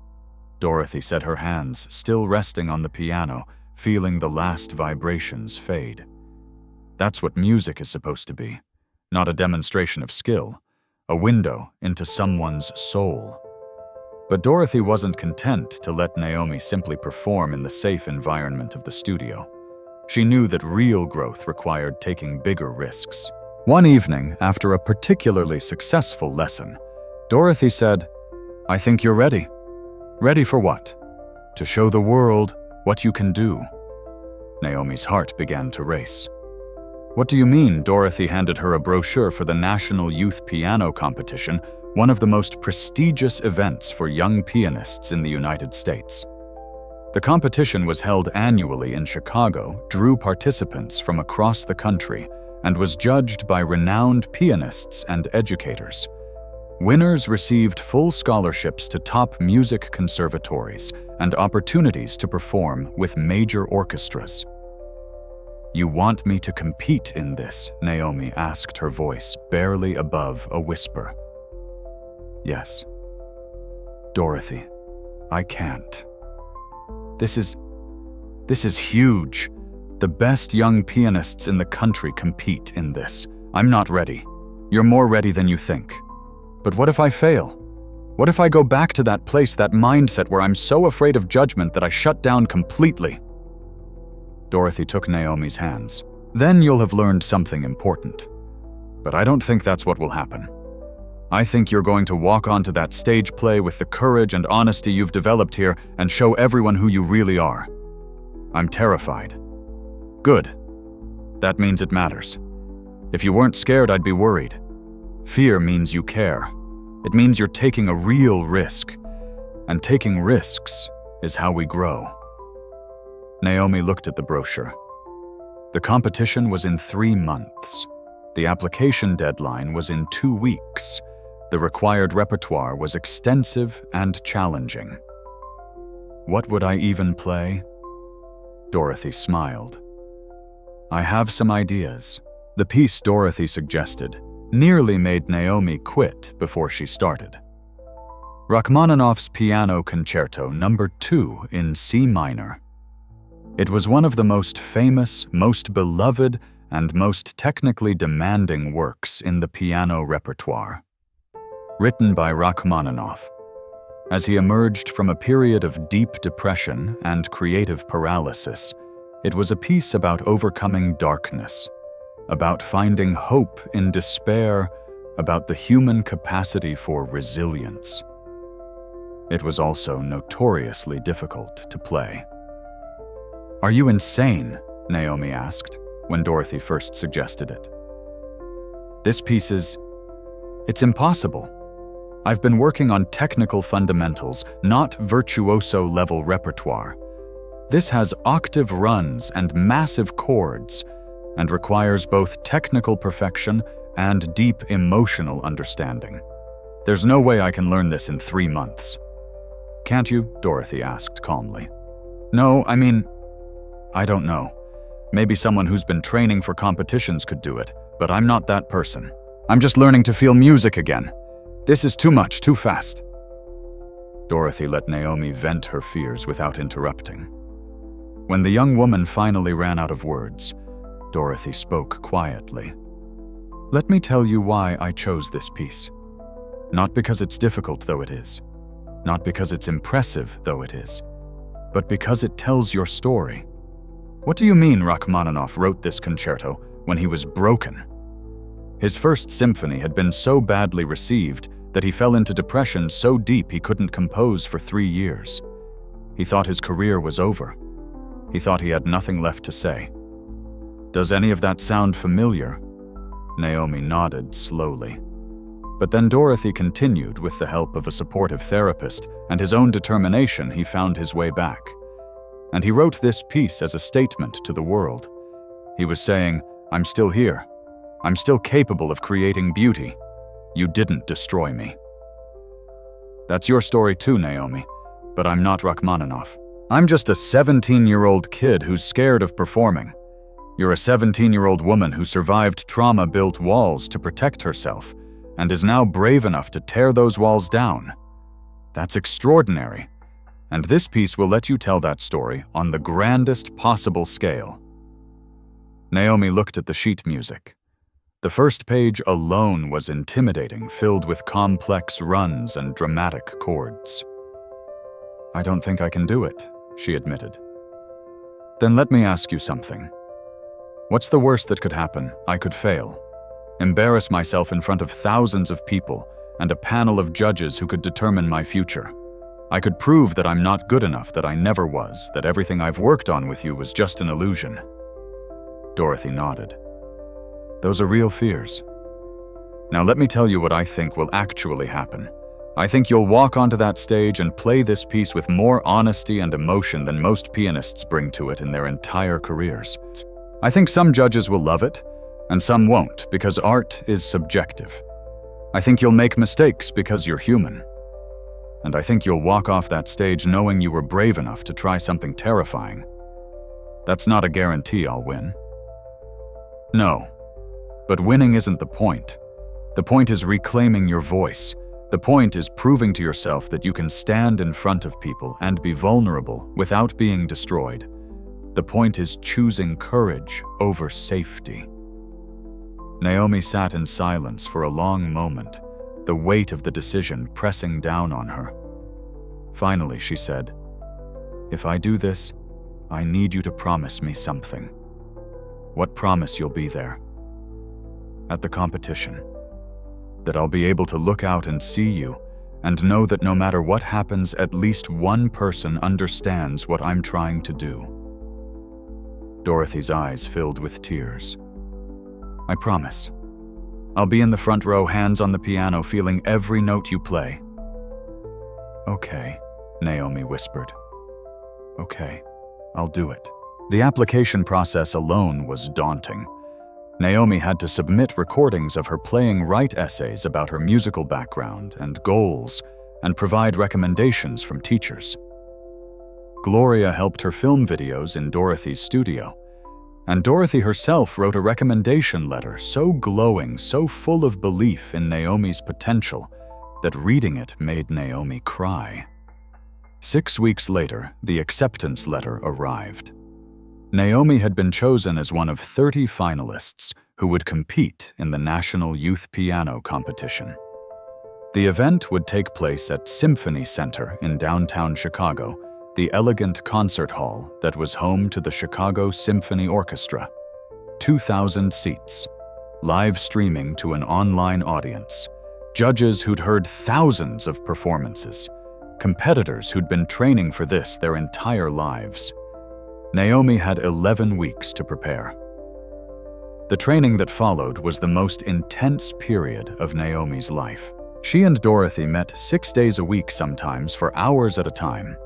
Dorothy said, her hands still resting on the piano, feeling the last vibrations fade. That's what music is supposed to be. Not a demonstration of skill, a window into someone's soul. But Dorothy wasn't content to let Naomi simply perform in the safe environment of the studio. She knew that real growth required taking bigger risks. One evening, after a particularly successful lesson, Dorothy said, "I think you're ready." "Ready for what?" "To show the world what you can do." Naomi's heart began to race. "What do you mean?" Dorothy handed her a brochure for the National Youth Piano Competition, one of the most prestigious events for young pianists in the United States. The competition was held annually in Chicago, drew participants from across the country, and was judged by renowned pianists and educators. Winners received full scholarships to top music conservatories and opportunities to perform with major orchestras. "You want me to compete in this?" Naomi asked, her voice barely above a whisper. "Yes." "Dorothy, I can't. This is huge. The best young pianists in the country compete in this. I'm not ready. You're more ready than you think. But what if I fail? What if I go back to that place, that mindset where I'm so afraid of judgment that I shut down completely?" Dorothy took Naomi's hands. "Then you'll have learned something important. But I don't think that's what will happen. I think you're going to walk onto that stage play with the courage and honesty you've developed here and show everyone who you really are. I'm terrified." "Good. That means it matters. If you weren't scared, I'd be worried. Fear means you care. It means you're taking a real risk. And taking risks is how we grow." Naomi looked at the brochure. The competition was in 3 months. The application deadline was in 2 weeks. The required repertoire was extensive and challenging. What would I even play? Dorothy smiled. "I have some ideas." The piece Dorothy suggested nearly made Naomi quit before she started. Rachmaninoff's Piano Concerto No. 2 in C minor. It was one of the most famous, most beloved, and most technically demanding works in the piano repertoire. Written by Rachmaninoff. As he emerged from a period of deep depression and creative paralysis, it was a piece about overcoming darkness, about finding hope in despair, about the human capacity for resilience. It was also notoriously difficult to play. "Are you insane?" Naomi asked when Dorothy first suggested it. "This piece it's impossible. I've been working on technical fundamentals, not virtuoso-level repertoire. This has octave runs and massive chords, and requires both technical perfection and deep emotional understanding. There's no way I can learn this in 3 months." "Can't you?" Dorothy asked calmly. "No, I don't know. Maybe someone who's been training for competitions could do it, but I'm not that person. I'm just learning to feel music again. This is too much, too fast." Dorothy let Naomi vent her fears without interrupting. When the young woman finally ran out of words, Dorothy spoke quietly. "Let me tell you why I chose this piece. Not because it's difficult, though it is. Not because it's impressive, though it is. But because it tells your story. What do you mean Rachmaninoff wrote this concerto when he was broken? His first symphony had been so badly received that he fell into depression so deep he couldn't compose for 3 years. He thought his career was over. He thought he had nothing left to say. Does any of that sound familiar?" Naomi nodded slowly. But then Dorothy continued. With the help of a supportive therapist and his own determination, he found his way back. And he wrote this piece as a statement to the world. He was saying, "I'm still here. I'm still capable of creating beauty. You didn't destroy me." That's your story too, Naomi, but I'm not Rachmaninoff. I'm just a 17-year-old kid who's scared of performing. You're a 17-year-old woman who survived trauma-built walls to protect herself and is now brave enough to tear those walls down. That's extraordinary. And this piece will let you tell that story on the grandest possible scale. Naomi looked at the sheet music. The first page alone was intimidating, filled with complex runs and dramatic chords. "I don't think I can do it," she admitted. "Then let me ask you something. What's the worst that could happen? I could fail. Embarrass myself in front of thousands of people and a panel of judges who could determine my future. I could prove that I'm not good enough, that I never was, that everything I've worked on with you was just an illusion." Dorothy nodded. "Those are real fears. Now let me tell you what I think will actually happen. I think you'll walk onto that stage and play this piece with more honesty and emotion than most pianists bring to it in their entire careers. I think some judges will love it, and some won't, because art is subjective. I think you'll make mistakes because you're human. And I think you'll walk off that stage knowing you were brave enough to try something terrifying. That's not a guarantee I'll win. No, but winning isn't the point. The point is reclaiming your voice. The point is proving to yourself that you can stand in front of people and be vulnerable without being destroyed. The point is choosing courage over safety." Naomi sat in silence for a long moment, the weight of the decision pressing down on her. Finally, she said, "If I do this, I need you to promise me something." "What promise you'll be there?" "At the competition. That I'll be able to look out and see you, and know that no matter what happens, at least one person understands what I'm trying to do." Dorothy's eyes filled with tears. "I promise. I'll be in the front row, hands on the piano, feeling every note you play." "Okay," Naomi whispered. "Okay, I'll do it." The application process alone was daunting. Naomi had to submit recordings of her playing, write essays about her musical background and goals, and provide recommendations from teachers. Gloria helped her film videos in Dorothy's studio, and Dorothy herself wrote a recommendation letter so glowing, so full of belief in Naomi's potential, that reading it made Naomi cry. 6 weeks later, the acceptance letter arrived. Naomi had been chosen as one of 30 finalists who would compete in the National Youth Piano Competition. The event would take place at Symphony Center in downtown Chicago, the elegant concert hall that was home to the Chicago Symphony Orchestra. 2,000 seats, live streaming to an online audience, judges who'd heard thousands of performances, competitors who'd been training for this their entire lives. Naomi had 11 weeks to prepare. The training that followed was the most intense period of Naomi's life. She and Dorothy met 6 days a week, sometimes for hours at a time.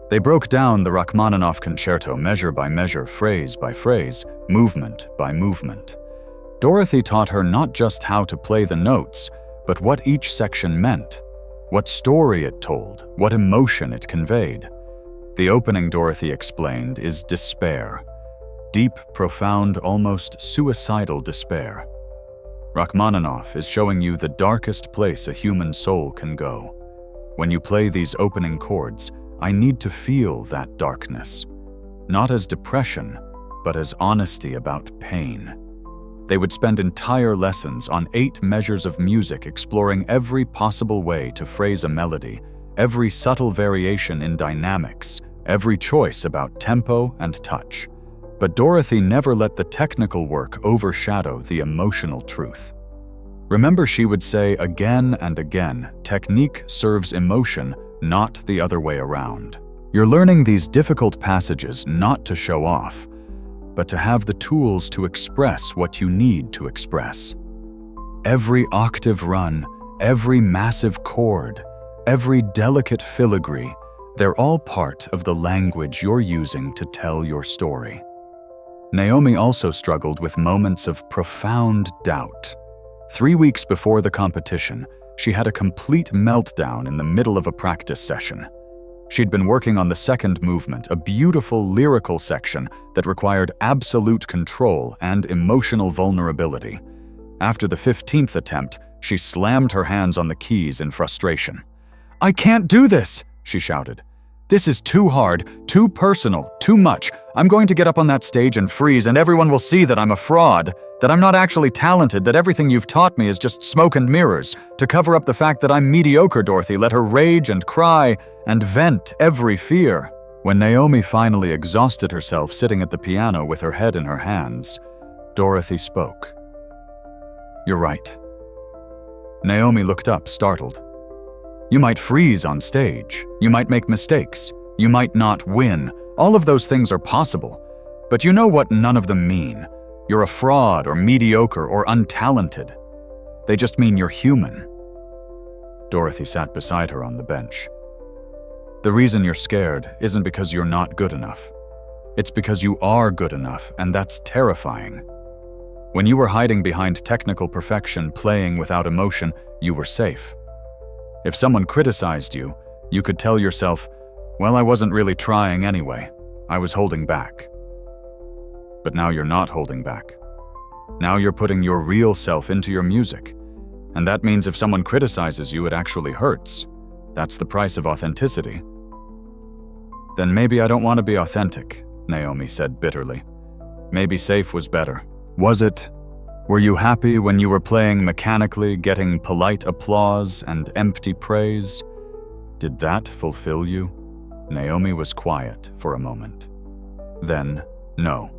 They broke down the Rachmaninoff concerto measure by measure, phrase by phrase, movement by movement. Dorothy taught her not just how to play the notes, but what each section meant, what story it told, what emotion it conveyed. The opening, Dorothy explained, is despair. Deep, profound, almost suicidal despair. Rachmaninoff is showing you the darkest place a human soul can go. When you play these opening chords, I need to feel that darkness. Not as depression, but as honesty about pain. They would spend entire lessons on 8 measures of music, exploring every possible way to phrase a melody, every subtle variation in dynamics, every choice about tempo and touch. But Dorothy never let the technical work overshadow the emotional truth. Remember, she would say again and again, technique serves emotion, not the other way around. You're learning these difficult passages not to show off, but to have the tools to express what you need to express. Every octave run, every massive chord, every delicate filigree, they're all part of the language you're using to tell your story. Naomi also struggled with moments of profound doubt. 3 weeks before the competition, she had a complete meltdown in the middle of a practice session. She'd been working on the second movement, a beautiful lyrical section that required absolute control and emotional vulnerability. After the 15th attempt, she slammed her hands on the keys in frustration. "I can't do this!" she shouted. This is too hard, too personal, too much. I'm going to get up on that stage and freeze, and everyone will see that I'm a fraud, that I'm not actually talented, that everything you've taught me is just smoke and mirrors. To cover up the fact that I'm mediocre, Dorothy, let her rage and cry and vent every fear. When Naomi finally exhausted herself sitting at the piano with her head in her hands, Dorothy spoke. "You're right." Naomi looked up, startled. "You might freeze on stage. You might make mistakes. You might not win. All of those things are possible. But you know what none of them mean? You're a fraud or mediocre or untalented. They just mean you're human." Dorothy sat beside her on the bench. "The reason you're scared isn't because you're not good enough. It's because you are good enough, and that's terrifying. When you were hiding behind technical perfection, playing without emotion, you were safe. If someone criticized you, you could tell yourself, well, I wasn't really trying anyway. I was holding back. But now you're not holding back. Now you're putting your real self into your music. And that means if someone criticizes you, it actually hurts. That's the price of authenticity." "Then maybe I don't want to be authentic," Naomi said bitterly. "Maybe safe was better." "Was it? Were you happy when you were playing mechanically, getting polite applause and empty praise? Did that fulfill you?" Naomi was quiet for a moment. Then, "No.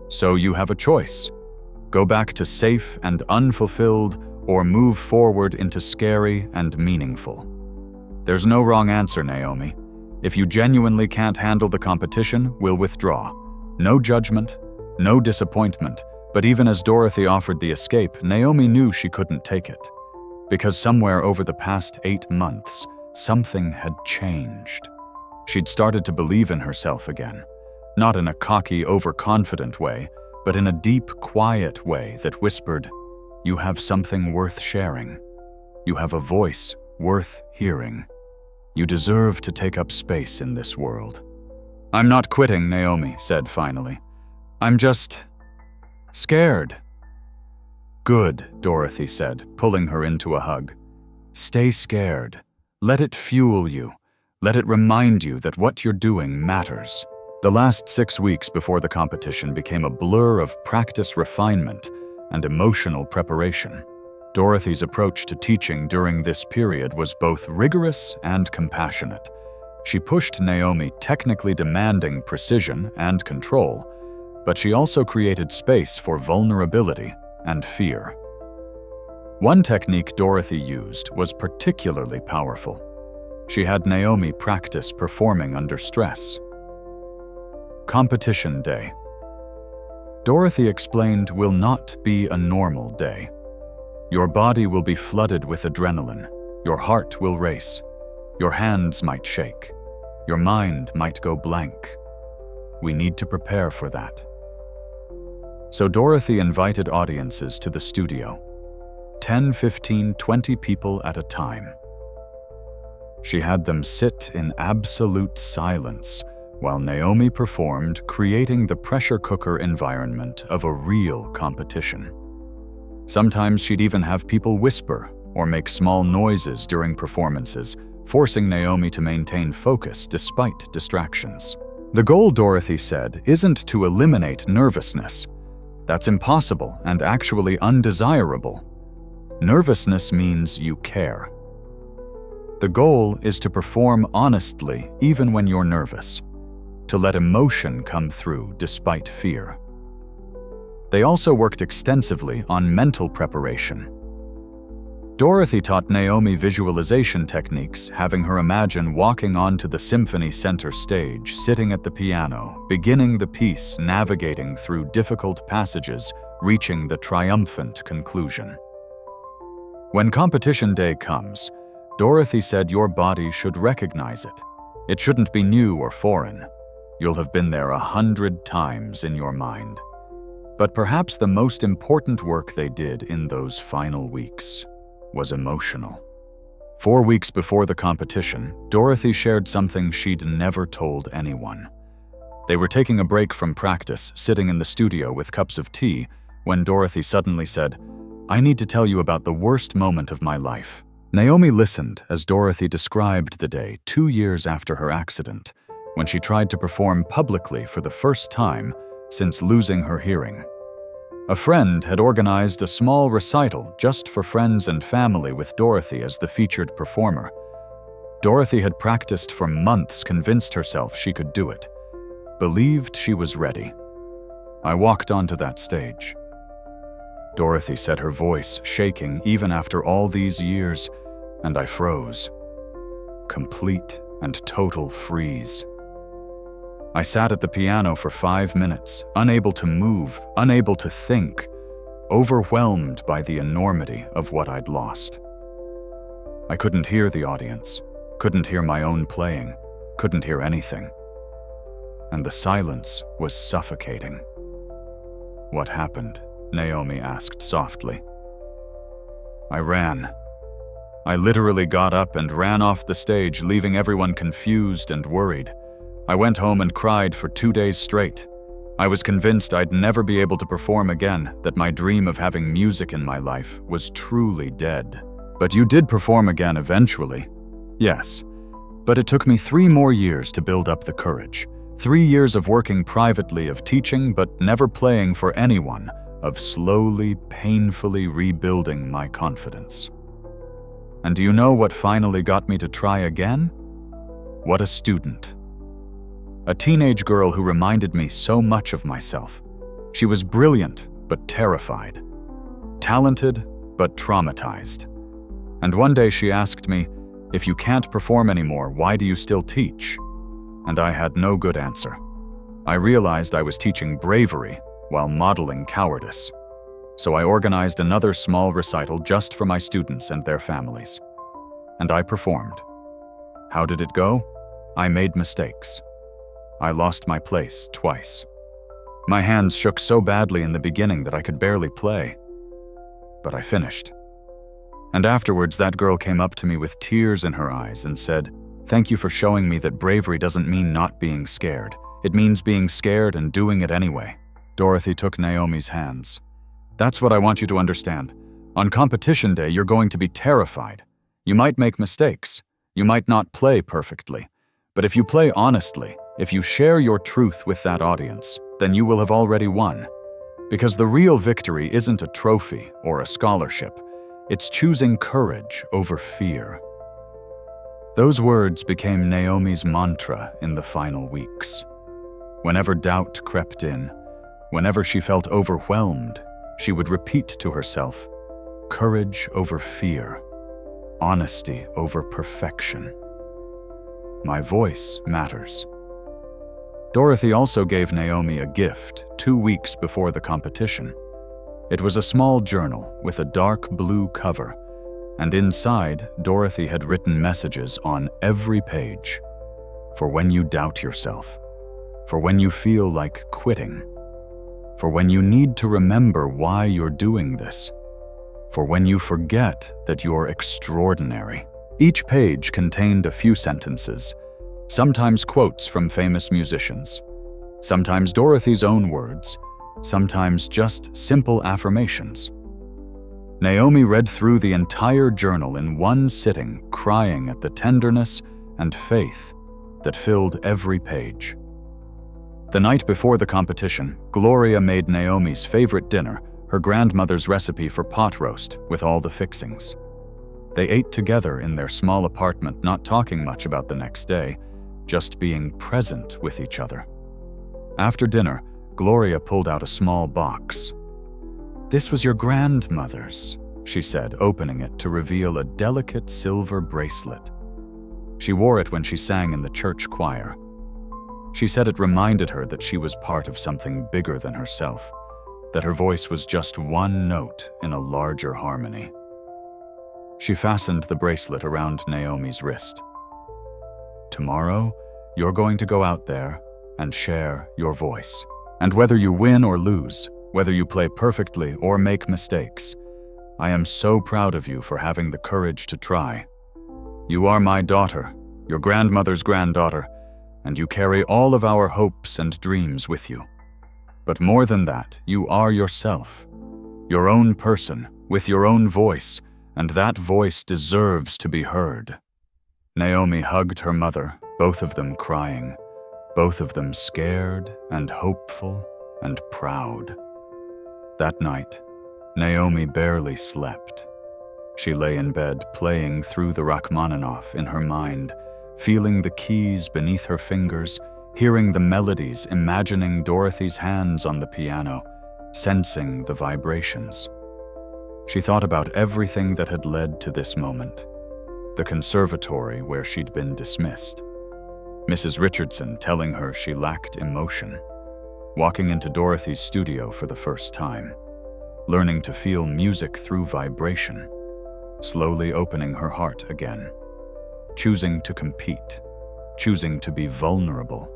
So you have a choice. Go back to safe and unfulfilled, or move forward into scary and meaningful. There's no wrong answer, Naomi. If you genuinely can't handle the competition, we'll withdraw. No judgment, no disappointment. But even as Dorothy offered the escape, Naomi knew she couldn't take it. Because somewhere over the past 8 months, something had changed. She'd started to believe in herself again. Not in a cocky, overconfident way, but in a deep, quiet way that whispered, "You have something worth sharing. You have a voice worth hearing. You deserve to take up space in this world." "I'm not quitting," Naomi said finally. "I'm just scared." "Good," Dorothy said, pulling her into a hug. "Stay scared. Let it fuel you. Let it remind you that what you're doing matters." The last 6 weeks before the competition became a blur of practice refinement and emotional preparation. Dorothy's approach to teaching during this period was both rigorous and compassionate. She pushed Naomi technically demanding precision and control, but she also created space for vulnerability and fear. One technique Dorothy used was particularly powerful. She had Naomi practice performing under stress. Competition day. Dorothy explained will not be a normal day. Your body will be flooded with adrenaline. Your heart will race. Your hands might shake. Your mind might go blank. We need to prepare for that. So Dorothy invited audiences to the studio. 10, 15, 20 people at a time. She had them sit in absolute silence while Naomi performed, creating the pressure cooker environment of a real competition. Sometimes she'd even have people whisper or make small noises during performances, forcing Naomi to maintain focus despite distractions. The goal, Dorothy said, isn't to eliminate nervousness. That's impossible and actually undesirable. Nervousness means you care. The goal is to perform honestly even when you're nervous, to let emotion come through despite fear. They also worked extensively on mental preparation. Dorothy taught Naomi visualization techniques, having her imagine walking onto the symphony center stage, sitting at the piano, beginning the piece, navigating through difficult passages, reaching the triumphant conclusion. When competition day comes, Dorothy said your body should recognize it. It shouldn't be new or foreign. You'll have been there 100 times in your mind. But perhaps the most important work they did in those final weeks was emotional. 4 weeks before the competition, Dorothy shared something she'd never told anyone. They were taking a break from practice, sitting in the studio with cups of tea, when Dorothy suddenly said, "I need to tell you about the worst moment of my life. Naomi listened as Dorothy described the day 2 years after her accident, when she tried to perform publicly for the first time since losing her hearing. A friend had organized a small recital just for friends and family with Dorothy as the featured performer. Dorothy had practiced for months, convinced herself she could do it, believed she was ready. I walked onto that stage. Dorothy said, her voice shaking even after all these years, and I froze. Complete and total freeze. I sat at the piano for 5 minutes, unable to move, unable to think, overwhelmed by the enormity of what I'd lost. I couldn't hear the audience, couldn't hear my own playing, couldn't hear anything. And the silence was suffocating. "What happened?" Naomi asked softly. I ran. I literally got up and ran off the stage, leaving everyone confused and worried. I went home and cried for 2 days straight. I was convinced I'd never be able to perform again, that my dream of having music in my life was truly dead. "But you did perform again eventually." "Yes, but it took me 3 more years to build up the courage. 3 years of working privately, of teaching but never playing for anyone, of slowly, painfully rebuilding my confidence. And do you know what finally got me to try again? What a student. A teenage girl who reminded me so much of myself. She was brilliant but terrified, talented but traumatized. And one day she asked me, "If you can't perform anymore, why do you still teach?" And I had no good answer. I realized I was teaching bravery while modeling cowardice. So I organized another small recital just for my students and their families. And I performed. How did it go? I made mistakes. I lost my place twice. My hands shook so badly in the beginning that I could barely play. But I finished. And afterwards, that girl came up to me with tears in her eyes and said, "Thank you for showing me that bravery doesn't mean not being scared. It means being scared and doing it anyway." Dorothy took Naomi's hands. "That's what I want you to understand. On competition day, you're going to be terrified. You might make mistakes. You might not play perfectly. But if you play honestly, if you share your truth with that audience, then you will have already won. Because the real victory isn't a trophy or a scholarship. It's choosing courage over fear." Those words became Naomi's mantra in the final weeks. Whenever doubt crept in, whenever she felt overwhelmed, she would repeat to herself, "Courage over fear, honesty over perfection. My voice matters." Dorothy also gave Naomi a gift 2 weeks before the competition. It was a small journal with a dark blue cover, and inside, Dorothy had written messages on every page. For when you doubt yourself, for when you feel like quitting, for when you need to remember why you're doing this, for when you forget that you're extraordinary. Each page contained a few sentences, sometimes quotes from famous musicians, sometimes Dorothy's own words, sometimes just simple affirmations. Naomi read through the entire journal in one sitting, crying at the tenderness and faith that filled every page. The night before the competition, Gloria made Naomi's favorite dinner, her grandmother's recipe for pot roast with all the fixings. They ate together in their small apartment, not talking much about the next day, just being present with each other. After dinner, Gloria pulled out a small box. "This was your grandmother's," she said, opening it to reveal a delicate silver bracelet. She wore it when she sang in the church choir. She said it reminded her that she was part of something bigger than herself, that her voice was just one note in a larger harmony. She fastened the bracelet around Naomi's wrist. "Tomorrow, you're going to go out there and share your voice. And whether you win or lose, whether you play perfectly or make mistakes, I am so proud of you for having the courage to try. You are my daughter, your grandmother's granddaughter, and you carry all of our hopes and dreams with you. But more than that, you are yourself, your own person, with your own voice, and that voice deserves to be heard. Naomi hugged her mother, both of them crying, both of them scared and hopeful and proud. That night, Naomi barely slept. She lay in bed playing through the Rachmaninoff in her mind, feeling the keys beneath her fingers, hearing the melodies, imagining Dorothy's hands on the piano, sensing the vibrations. She thought about everything that had led to this moment. The conservatory where she'd been dismissed. Mrs. Richardson telling her she lacked emotion. Walking into Dorothy's studio for the first time. Learning to feel music through vibration. Slowly opening her heart again. Choosing to compete. Choosing to be vulnerable.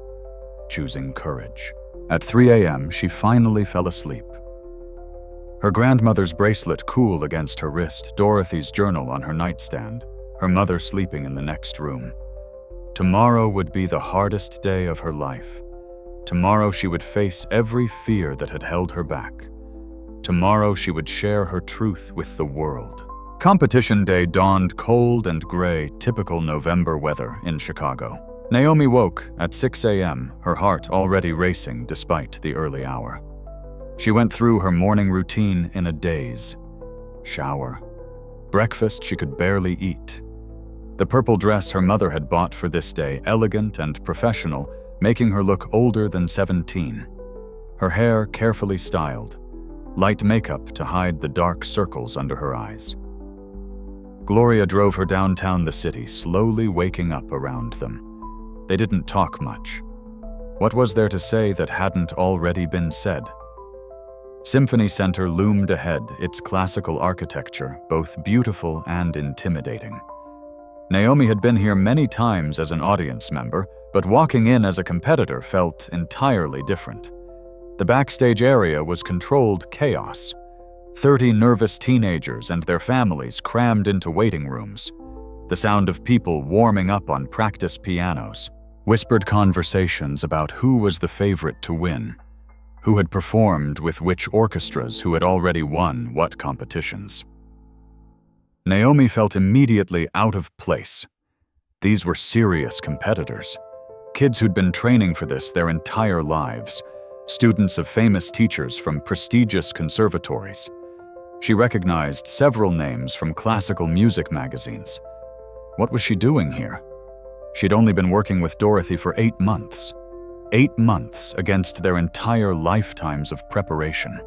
Choosing courage. At 3 a.m., she finally fell asleep. Her grandmother's bracelet cool against her wrist, Dorothy's journal on her nightstand, her mother sleeping in the next room. Tomorrow would be the hardest day of her life. Tomorrow she would face every fear that had held her back. Tomorrow she would share her truth with the world. Competition day dawned cold and gray, typical November weather in Chicago. Naomi woke at 6 a.m., her heart already racing despite the early hour. She went through her morning routine in a daze. Shower. Breakfast she could barely eat. The purple dress her mother had bought for this day, elegant and professional, making her look older than 17. Her hair carefully styled. Light makeup to hide the dark circles under her eyes. Gloria drove her downtown the city, slowly waking up around them. They didn't talk much. What was there to say that hadn't already been said? Symphony Center loomed ahead, its classical architecture, both beautiful and intimidating. Naomi had been here many times as an audience member, but walking in as a competitor felt entirely different. The backstage area was controlled chaos. 30 nervous teenagers and their families crammed into waiting rooms. The sound of people warming up on practice pianos. Whispered conversations about who was the favorite to win, who had performed with which orchestras, who had already won what competitions. Naomi felt immediately out of place. These were serious competitors. Kids who'd been training for this their entire lives. Students of famous teachers from prestigious conservatories. She recognized several names from classical music magazines. What was she doing here? She'd only been working with Dorothy for 8 months. 8 months against their entire lifetimes of preparation.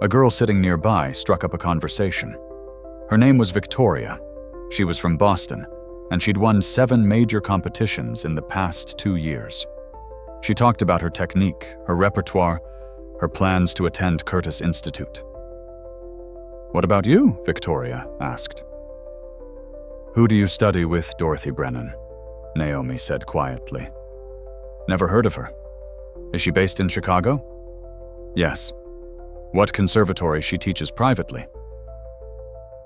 A girl sitting nearby struck up a conversation. Her name was Victoria. She was from Boston, and she'd won 7 major competitions in the past 2 years. She talked about her technique, her repertoire, her plans to attend Curtis Institute. "What about you?" Victoria asked. "Who do you study with, Dorothy Brennan?" Naomi said quietly. "Never heard of her. Is she based in Chicago?" "Yes." "What conservatory she teaches privately?"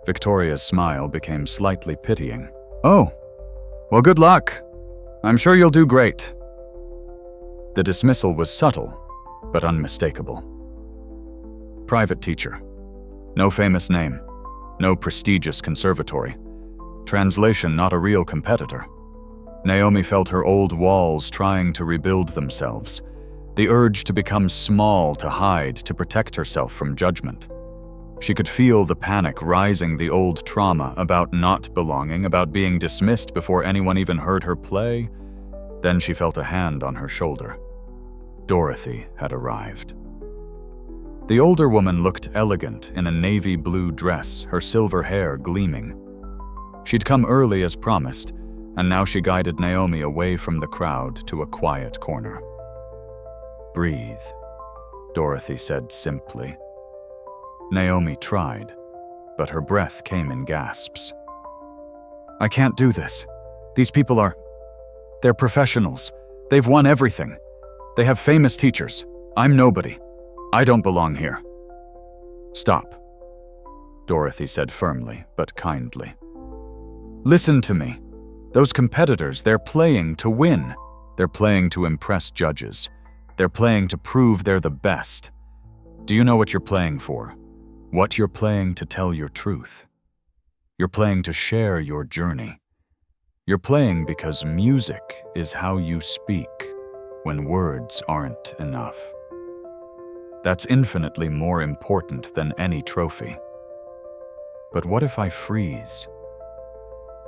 Victoria's smile became slightly pitying. "Oh, well, good luck. I'm sure you'll do great." The dismissal was subtle, but unmistakable. Private teacher. No famous name. No prestigious conservatory. Translation, not a real competitor. Naomi felt her old walls trying to rebuild themselves. The urge to become small, to hide, to protect herself from judgment. She could feel the panic rising, the old trauma about not belonging, about being dismissed before anyone even heard her play. Then she felt a hand on her shoulder. Dorothy had arrived. The older woman looked elegant in a navy blue dress, her silver hair gleaming. She'd come early as promised, and now she guided Naomi away from the crowd to a quiet corner. "Breathe," Dorothy said simply. Naomi tried, but her breath came in gasps. "I can't do this. These people they're professionals. They've won everything. They have famous teachers. I'm nobody. I don't belong here." "Stop," Dorothy said firmly but kindly. "Listen to me. Those competitors, they're playing to win. They're playing to impress judges. They're playing to prove they're the best. Do you know what you're playing for? What you're playing to tell your truth?" You're playing to share your journey. You're playing because music is how you speak when words aren't enough. That's infinitely more important than any trophy. But what if I freeze?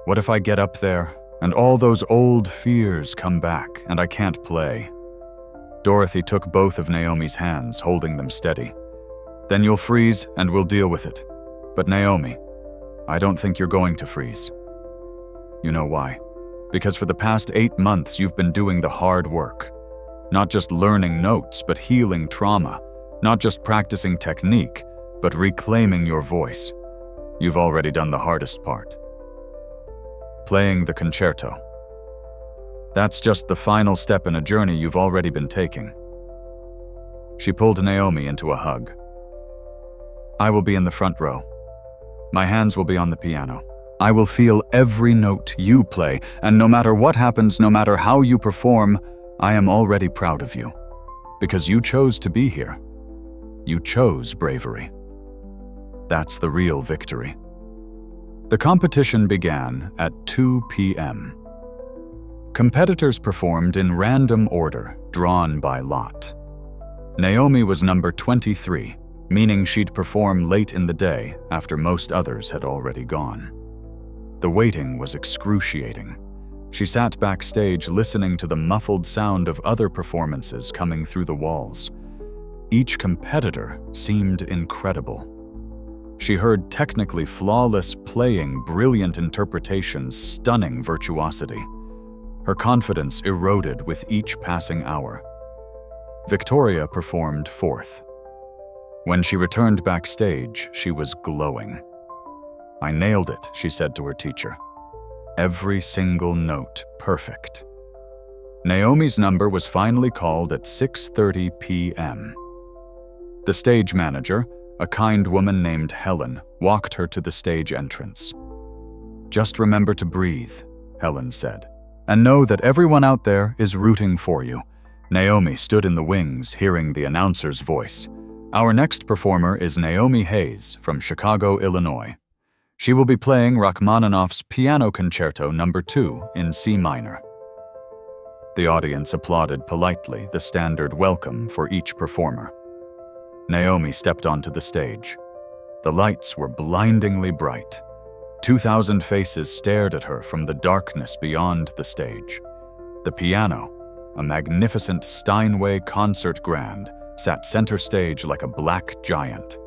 What if I get up there and all those old fears come back and I can't play? Dorothy took both of Naomi's hands, holding them steady. Then you'll freeze and we'll deal with it. But Naomi, I don't think you're going to freeze. You know why? Because for the past 8 months you've been doing the hard work. Not just learning notes, but healing trauma. Not just practicing technique, but reclaiming your voice. You've already done the hardest part. Playing the concerto. That's just the final step in a journey you've already been taking. She pulled Naomi into a hug. I will be in the front row. My hands will be on the piano. I will feel every note you play, and no matter what happens, no matter how you perform, I am already proud of you. Because you chose to be here. You chose bravery. That's the real victory. The competition began at 2 p.m. Competitors performed in random order, drawn by lot. Naomi was number 23, meaning she'd perform late in the day after most others had already gone. The waiting was excruciating. She sat backstage listening to the muffled sound of other performances coming through the walls. Each competitor seemed incredible. She heard technically flawless playing, brilliant interpretations, stunning virtuosity. Her confidence eroded with each passing hour. Victoria performed fourth. When she returned backstage, she was glowing. I nailed it, she said to her teacher. Every single note perfect. Naomi's number was finally called at 6:30 p.m. The stage manager, a kind woman named Helen, walked her to the stage entrance. Just remember to breathe, Helen said, and know that everyone out there is rooting for you. Naomi stood in the wings, hearing the announcer's voice. Our next performer is Naomi Hayes from Chicago, Illinois. She will be playing Rachmaninoff's Piano Concerto No. 2 in C minor. The audience applauded politely, the standard welcome for each performer. Naomi stepped onto the stage. The lights were blindingly bright. 2,000 faces stared at her from the darkness beyond the stage. The piano, a magnificent Steinway concert grand, sat center stage like a black giant.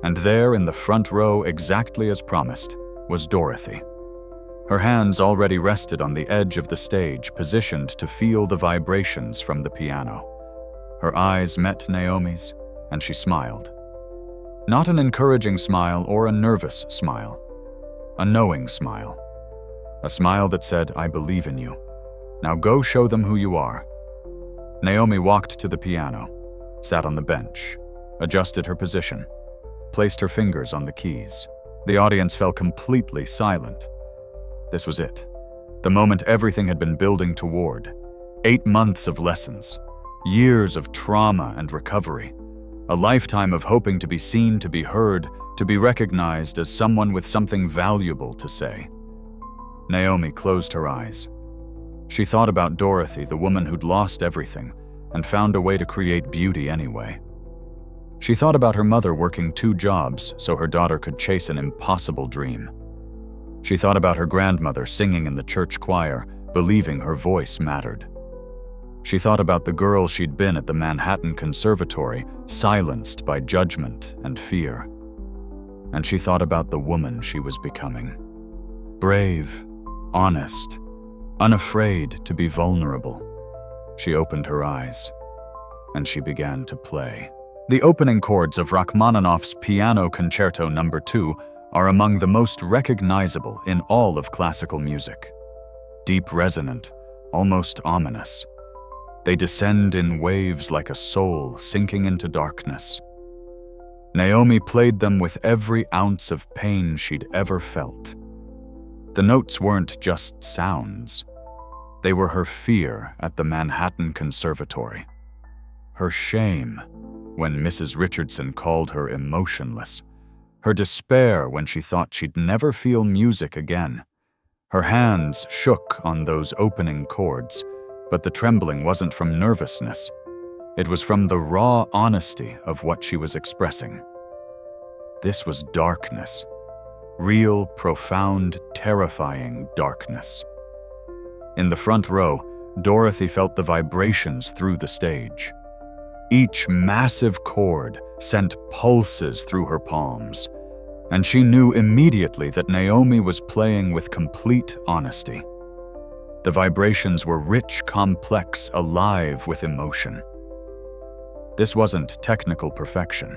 And there in the front row, exactly as promised, was Dorothy. Her hands already rested on the edge of the stage, positioned to feel the vibrations from the piano. Her eyes met Naomi's, and she smiled. Not an encouraging smile or a nervous smile. A knowing smile. A smile that said, I believe in you. Now go show them who you are. Naomi walked to the piano, sat on the bench, adjusted her position, placed her fingers on the keys. The audience fell completely silent. This was it. The moment everything had been building toward. 8 months of lessons. Years of trauma and recovery. A lifetime of hoping to be seen, to be heard, to be recognized as someone with something valuable to say. Naomi closed her eyes. She thought about Dorothy, the woman who'd lost everything, and found a way to create beauty anyway. She thought about her mother working 2 jobs so her daughter could chase an impossible dream. She thought about her grandmother singing in the church choir, believing her voice mattered. She thought about the girl she'd been at the Manhattan Conservatory, silenced by judgment and fear. And she thought about the woman she was becoming. Brave, honest, unafraid to be vulnerable. She opened her eyes, and she began to play. The opening chords of Rachmaninoff's Piano Concerto No. 2 are among the most recognizable in all of classical music. Deep resonant, almost ominous. They descend in waves like a soul sinking into darkness. Naomi played them with every ounce of pain she'd ever felt. The notes weren't just sounds. They were her fear at the Manhattan Conservatory. Her shame when Mrs. Richardson called her emotionless. her despair when she thought she'd never feel music again. Her hands shook on those opening chords, but the trembling wasn't from nervousness. It was from the raw honesty of what she was expressing. This was darkness. Real, profound, terrifying darkness. In the front row, Dorothy felt the vibrations through the stage. Each massive chord sent pulses through her palms, and she knew immediately that Naomi was playing with complete honesty. The vibrations were rich, complex, alive with emotion. This wasn't technical perfection.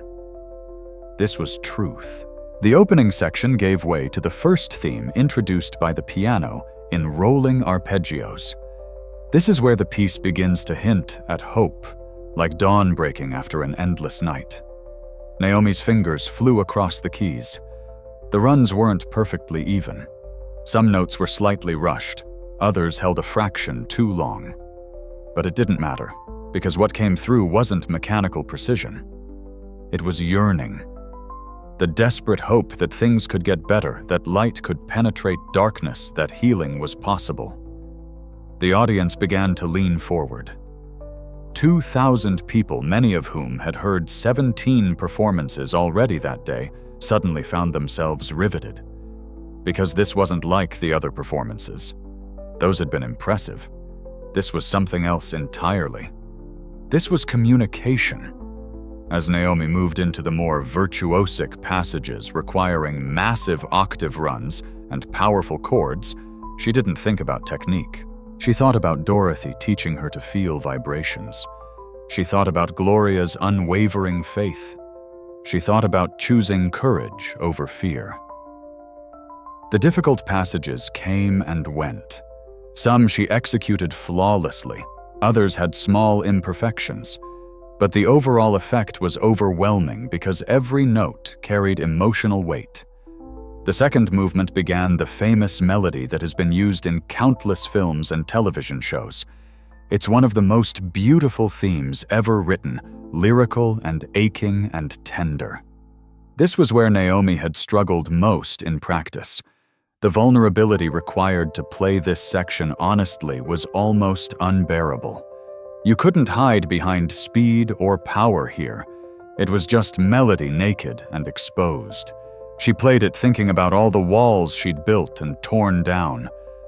This was truth. The opening section gave way to the first theme introduced by the piano in rolling arpeggios. This is where the piece begins to hint at hope, like dawn breaking after an endless night. Naomi's fingers flew across the keys. The runs weren't perfectly even. Some notes were slightly rushed, others held a fraction too long. But it didn't matter, because what came through wasn't mechanical precision. It was yearning. The desperate hope that things could get better, that light could penetrate darkness, that healing was possible. The audience began to lean forward. 2,000 people, many of whom had heard 17 performances already that day, suddenly found themselves riveted. Because this wasn't like the other performances. Those had been impressive. This was something else entirely. This was communication. As Naomi moved into the more virtuosic passages requiring massive octave runs and powerful chords, she didn't think about technique. She thought about Dorothy teaching her to feel vibrations. She thought about Gloria's unwavering faith. She thought about choosing courage over fear. The difficult passages came and went. Some she executed flawlessly, others had small imperfections. But the overall effect was overwhelming because every note carried emotional weight. The second movement began the famous melody that has been used in countless films and television shows. It's one of the most beautiful themes ever written, lyrical and aching and tender. This was where Naomi had struggled most in practice. The vulnerability required to play this section honestly was almost unbearable. You couldn't hide behind speed or power here. It was just melody naked and exposed. She played it thinking about all the walls she'd built and torn down,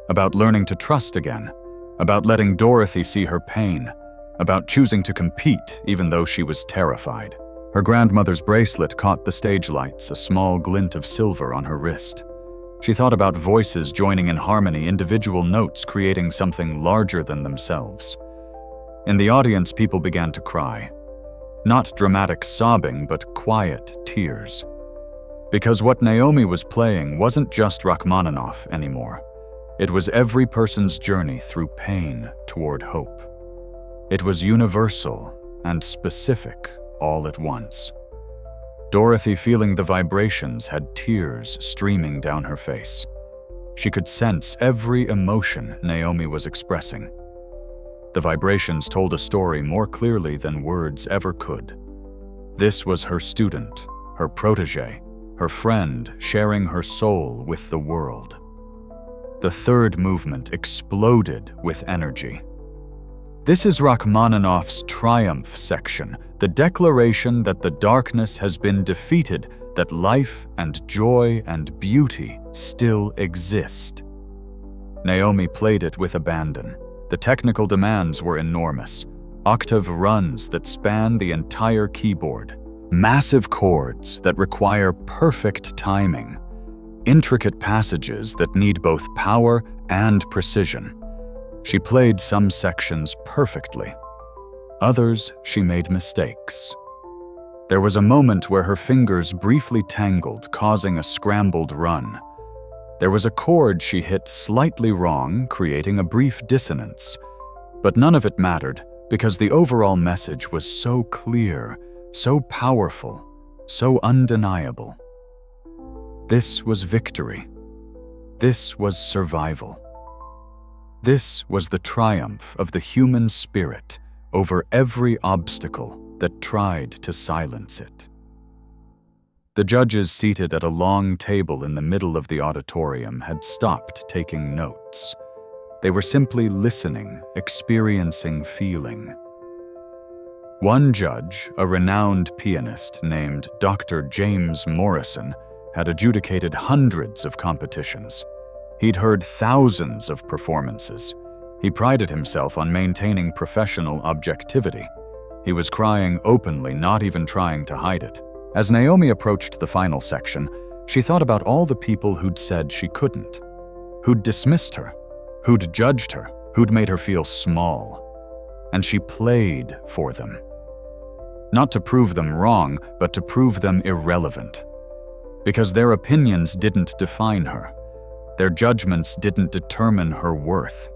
about learning to trust again, about letting Dorothy see her pain, about choosing to compete even though she was terrified. Her grandmother's bracelet caught the stage lights, a small glint of silver on her wrist. She thought about voices joining in harmony, individual notes creating something larger than themselves. In the audience, people began to cry. Not dramatic sobbing, but quiet tears. Because what Naomi was playing wasn't just Rachmaninoff anymore. It was every person's journey through pain toward hope. It was universal and specific all at once. Dorothy, feeling the vibrations, had tears streaming down her face. She could sense every emotion Naomi was expressing. The vibrations told a story more clearly than words ever could. This was her student, her protege, her friend sharing her soul with the world. The third movement exploded with energy. This is Rachmaninoff's triumph section, the declaration that the darkness has been defeated, that life and joy and beauty still exist. Naomi played it with abandon. The technical demands were enormous. Octave runs that span the entire keyboard. Massive chords that require perfect timing. Intricate passages that need both power and precision. She played some sections perfectly. Others, she made mistakes. There was a moment where her fingers briefly tangled, causing a scrambled run. There was a chord she hit slightly wrong, creating a brief dissonance. But none of it mattered, because the overall message was so clear, so powerful, so undeniable. This was victory. This was survival. This was the triumph of the human spirit over every obstacle that tried to silence it. The judges seated at a long table in the middle of the auditorium had stopped taking notes. They were simply listening, experiencing feeling. One judge, a renowned pianist named Dr. James Morrison, had adjudicated hundreds of competitions. He'd heard thousands of performances. He prided himself on maintaining professional objectivity. He was crying openly, not even trying to hide it. As Naomi approached the final section, she thought about all the people who'd said she couldn't, who'd dismissed her, who'd judged her, who'd made her feel small. And she played for them. Not to prove them wrong, but to prove them irrelevant. Because their opinions didn't define her. Their judgments didn't determine her worth.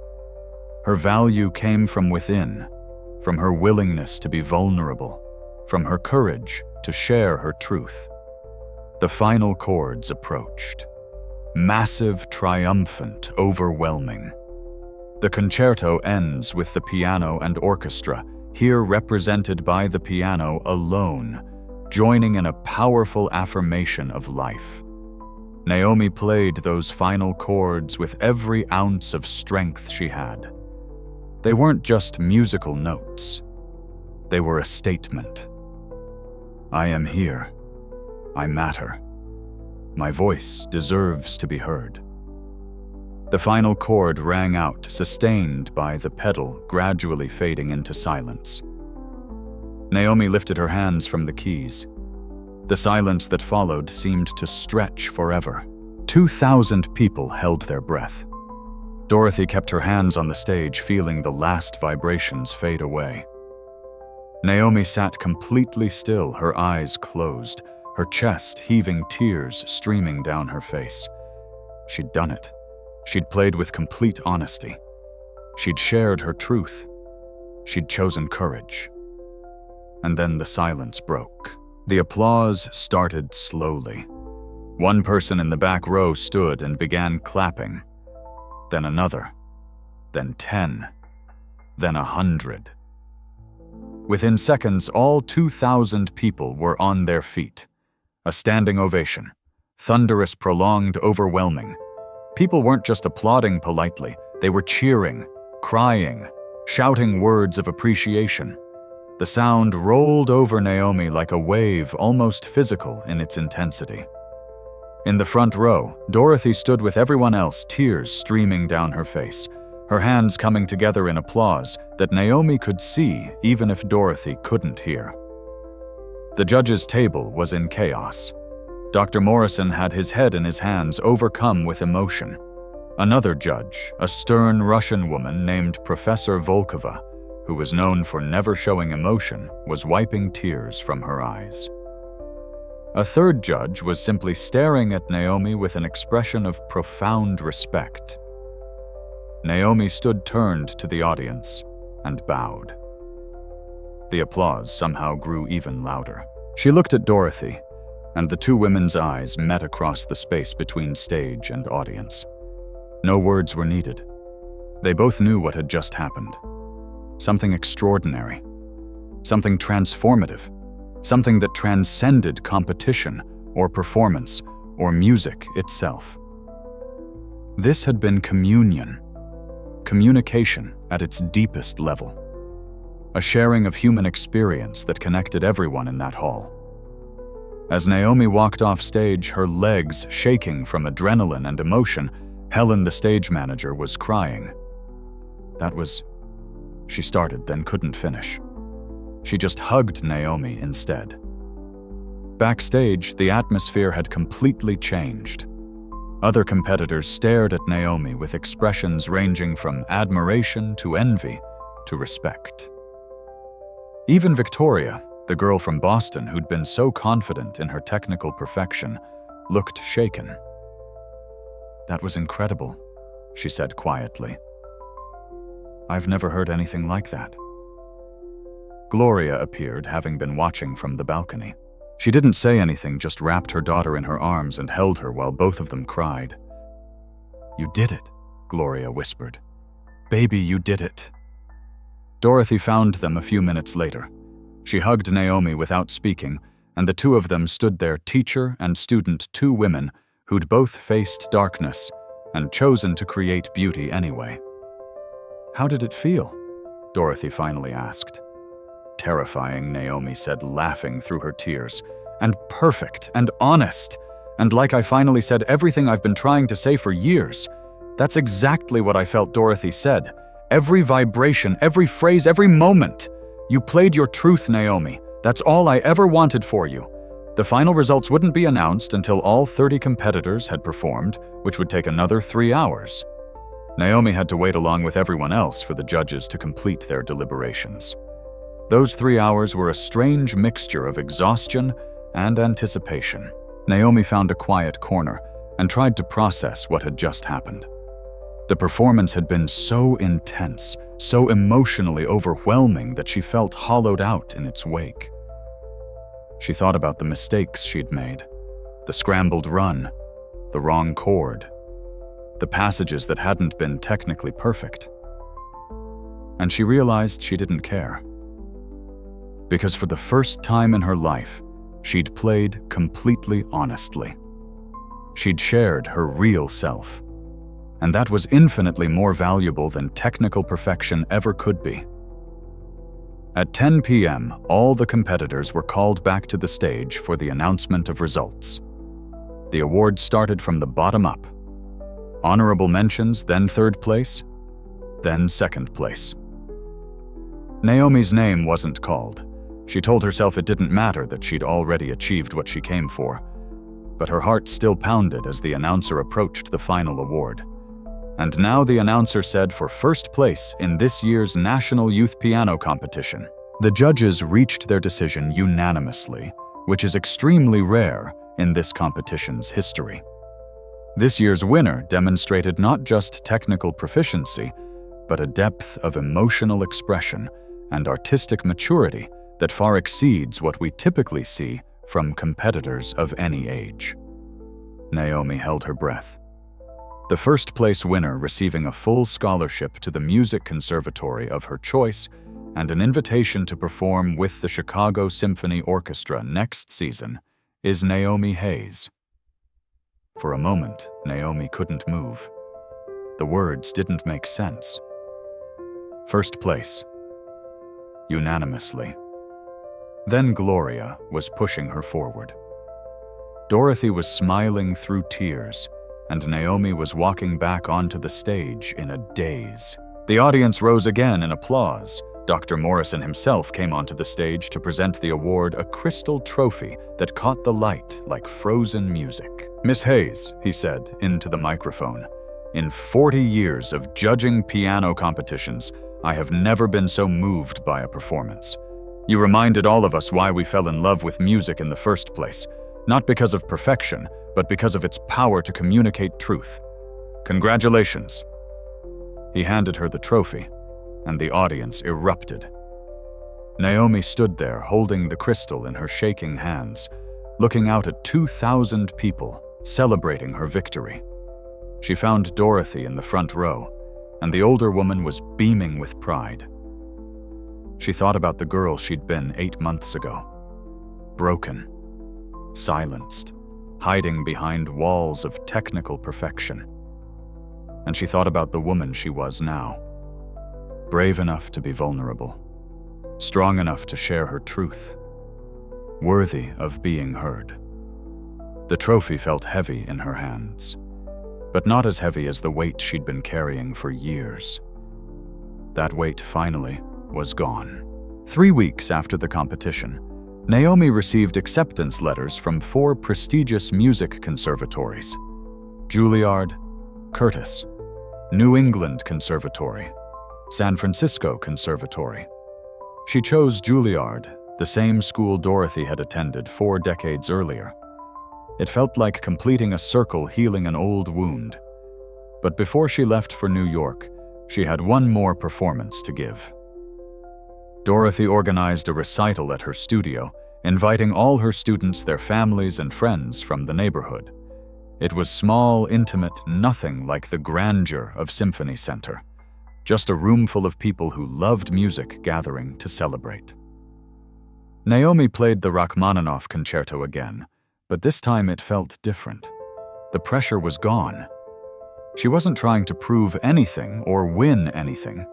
Her value came from within, from her willingness to be vulnerable, from her courage to share her truth. The final chords approached. Massive, triumphant, overwhelming. The concerto ends with the piano and orchestra, here represented by the piano alone, joining in a powerful affirmation of life. Naomi played those final chords with every ounce of strength she had. They weren't just musical notes. They were a statement. I am here. I matter. My voice deserves to be heard. The final chord rang out, sustained by the pedal gradually fading into silence. Naomi lifted her hands from the keys. The silence that followed seemed to stretch forever. 2,000 people held their breath. Dorothy kept her hands on the stage, feeling the last vibrations fade away. Naomi sat completely still, her eyes closed, her chest heaving, tears streaming down her face. She'd done it. She'd played with complete honesty. She'd shared her truth. She'd chosen courage. And then the silence broke. The applause started slowly. One person in the back row stood and began clapping. Then another. Then 10. Then 100. Within seconds, all 2,000 people were on their feet. A standing ovation. Thunderous, prolonged, overwhelming. People weren't just applauding politely, they were cheering, crying, shouting words of appreciation. The sound rolled over Naomi like a wave, almost physical in its intensity. In the front row, Dorothy stood with everyone else, tears streaming down her face, her hands coming together in applause that Naomi could see even if Dorothy couldn't hear. The judges' table was in chaos. Dr. Morrison had his head in his hands, overcome with emotion. Another judge, a stern Russian woman named Professor Volkova, who was known for never showing emotion, was wiping tears from her eyes. A third judge was simply staring at Naomi with an expression of profound respect. Naomi stood turned to the audience and bowed. The applause somehow grew even louder. She looked at Dorothy, and the two women's eyes met across the space between stage and audience. No words were needed. They both knew what had just happened. Something extraordinary. Something transformative. Something that transcended competition or performance or music itself. This had been communion. Communication at its deepest level. A sharing of human experience that connected everyone in that hall. As Naomi walked off stage, her legs shaking from adrenaline and emotion, Helen, the stage manager, was crying. She started, then couldn't finish. She just hugged Naomi instead. Backstage, the atmosphere had completely changed. Other competitors stared at Naomi with expressions ranging from admiration to envy to respect. Even Victoria, the girl from Boston who'd been so confident in her technical perfection, looked shaken. "That was incredible," she said quietly. "I've never heard anything like that." Gloria appeared, having been watching from the balcony. She didn't say anything, just wrapped her daughter in her arms and held her while both of them cried. "You did it," Gloria whispered. "Baby, you did it." Dorothy found them a few minutes later. She hugged Naomi without speaking, and the two of them stood there, teacher and student, two women who'd both faced darkness and chosen to create beauty anyway. "How did it feel?" Dorothy finally asked. "Terrifying," Naomi said, laughing through her tears. "And perfect and honest. And like I finally said everything I've been trying to say for years. That's exactly what I felt," Dorothy said. "Every vibration, every phrase, every moment. You played your truth, Naomi. That's all I ever wanted for you." The final results wouldn't be announced until all 30 competitors had performed, which would take another 3 hours. Naomi had to wait along with everyone else for the judges to complete their deliberations. Those 3 hours were a strange mixture of exhaustion and anticipation. Naomi found a quiet corner and tried to process what had just happened. The performance had been so intense, so emotionally overwhelming that she felt hollowed out in its wake. She thought about the mistakes she'd made, the scrambled run, the wrong chord, the passages that hadn't been technically perfect. And she realized she didn't care. Because for the first time in her life, she'd played completely honestly. She'd shared her real self. And that was infinitely more valuable than technical perfection ever could be. At 10 p.m., all the competitors were called back to the stage for the announcement of results. The awards started from the bottom up. Honorable mentions, then third place, then second place. Naomi's name wasn't called. She told herself it didn't matter that she'd already achieved what she came for. But her heart still pounded as the announcer approached the final award. And now the announcer said for first place in this year's National Youth Piano Competition. The judges reached their decision unanimously, which is extremely rare in this competition's history. This year's winner demonstrated not just technical proficiency, but a depth of emotional expression and artistic maturity that far exceeds what we typically see from competitors of any age. Naomi held her breath. The first-place winner receiving a full scholarship to the music conservatory of her choice and an invitation to perform with the Chicago Symphony Orchestra next season is Naomi Hayes. For a moment, Naomi couldn't move. The words didn't make sense. First place. Unanimously. Then Gloria was pushing her forward. Dorothy was smiling through tears, and Naomi was walking back onto the stage in a daze. The audience rose again in applause. Dr. Morrison himself came onto the stage to present the award, a crystal trophy that caught the light like frozen music. "Miss Hayes," he said into the microphone, "in 40 years of judging piano competitions, I have never been so moved by a performance. You reminded all of us why we fell in love with music in the first place, not because of perfection, but because of its power to communicate truth. Congratulations." He handed her the trophy, and the audience erupted. Naomi stood there holding the crystal in her shaking hands, looking out at 2,000 people celebrating her victory. She found Dorothy in the front row, and the older woman was beaming with pride. She thought about the girl she'd been 8 months ago. Broken, silenced, hiding behind walls of technical perfection. And she thought about the woman she was now. Brave enough to be vulnerable, strong enough to share her truth, worthy of being heard. The trophy felt heavy in her hands, but not as heavy as the weight she'd been carrying for years. That weight finally was gone. 3 weeks after the competition, Naomi received acceptance letters from 4 prestigious music conservatories: Juilliard, Curtis, New England Conservatory, San Francisco Conservatory. She chose Juilliard, the same school Dorothy had attended 4 decades earlier. It felt like completing a circle healing an old wound. But before she left for New York, she had one more performance to give. Dorothy organized a recital at her studio, inviting all her students, their families, and friends from the neighborhood. It was small, intimate, nothing like the grandeur of Symphony Center. Just a room full of people who loved music gathering to celebrate. Naomi played the Rachmaninoff concerto again, but this time it felt different. The pressure was gone. She wasn't trying to prove anything or win anything.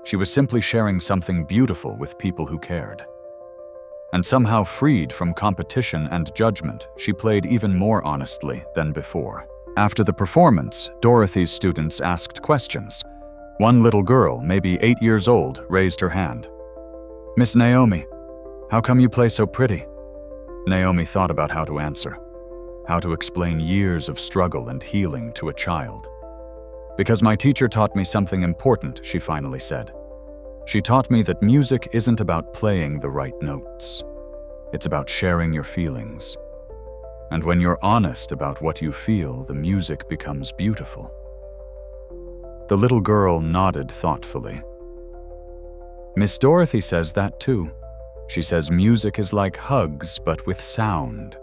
She was simply sharing something beautiful with people who cared. And somehow freed from competition and judgment, she played even more honestly than before. After the performance, Dorothy's students asked questions. One little girl, maybe 8 years old, raised her hand. "Miss Naomi, how come you play so pretty?" Naomi thought about how to answer, how to explain years of struggle and healing to a child. "Because my teacher taught me something important," she finally said. "She taught me that music isn't about playing the right notes. It's about sharing your feelings. And when you're honest about what you feel, the music becomes beautiful." The little girl nodded thoughtfully. "Miss Dorothy says that too. She says music is like hugs, but with sound."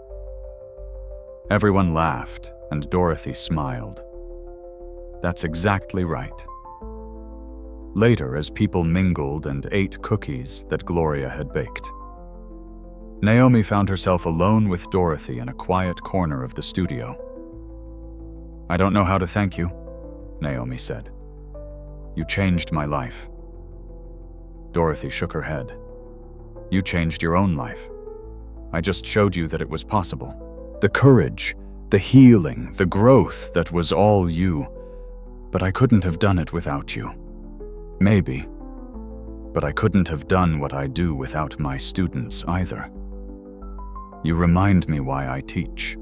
Everyone laughed, and Dorothy smiled. That's exactly right. Later, as people mingled and ate cookies that Gloria had baked, Naomi found herself alone with Dorothy in a quiet corner of the studio. "I don't know how to thank you," Naomi said. "You changed my life." Dorothy shook her head. "You changed your own life. I just showed you that it was possible. The courage, the healing, the growth that was all you. But I couldn't have done it without you. Maybe. But I couldn't have done what I do without my students either. You remind me why I teach,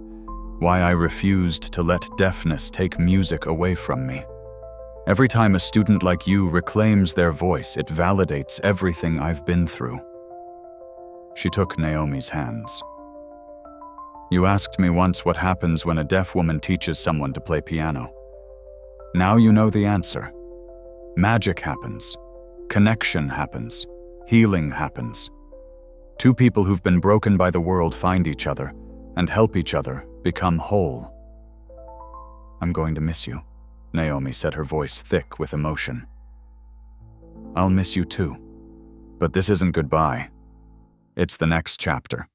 why I refused to let deafness take music away from me. Every time a student like you reclaims their voice, it validates everything I've been through." She took Naomi's hands. "You asked me once what happens when a deaf woman teaches someone to play piano. Now you know the answer. Magic happens. Connection happens. Healing happens. Two people who've been broken by the world find each other and help each other become whole." "I'm going to miss you," Naomi said, her voice thick with emotion. "I'll miss you too. But this isn't goodbye. It's the next chapter.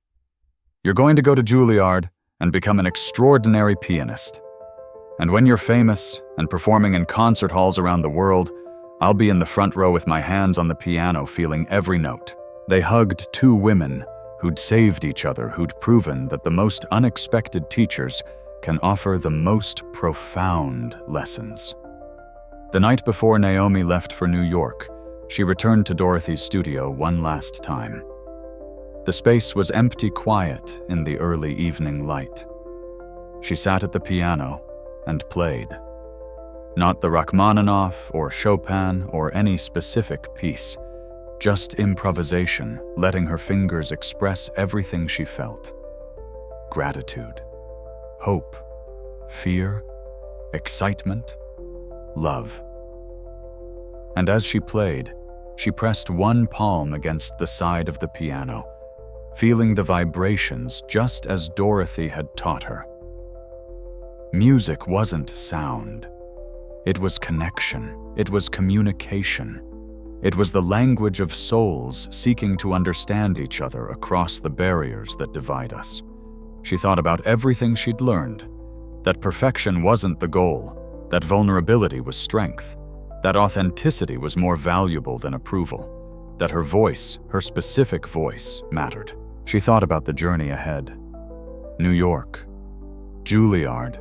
You're going to go to Juilliard and become an extraordinary pianist. And when you're famous and performing in concert halls around the world, I'll be in the front row with my hands on the piano, feeling every note." They hugged two women who'd saved each other, who'd proven that the most unexpected teachers can offer the most profound lessons. The night before Naomi left for New York, she returned to Dorothy's studio one last time. The space was empty quiet in the early evening light. She sat at the piano and played. Not the Rachmaninoff or Chopin or any specific piece, just improvisation, letting her fingers express everything she felt. Gratitude, hope, fear, excitement, love. And as she played, she pressed one palm against the side of the piano, feeling the vibrations just as Dorothy had taught her. Music wasn't sound. It was connection. It was communication. It was the language of souls seeking to understand each other across the barriers that divide us. She thought about everything she'd learned, that perfection wasn't the goal, that vulnerability was strength, that authenticity was more valuable than approval, that her voice, her specific voice, mattered. She thought about the journey ahead. New York, Juilliard,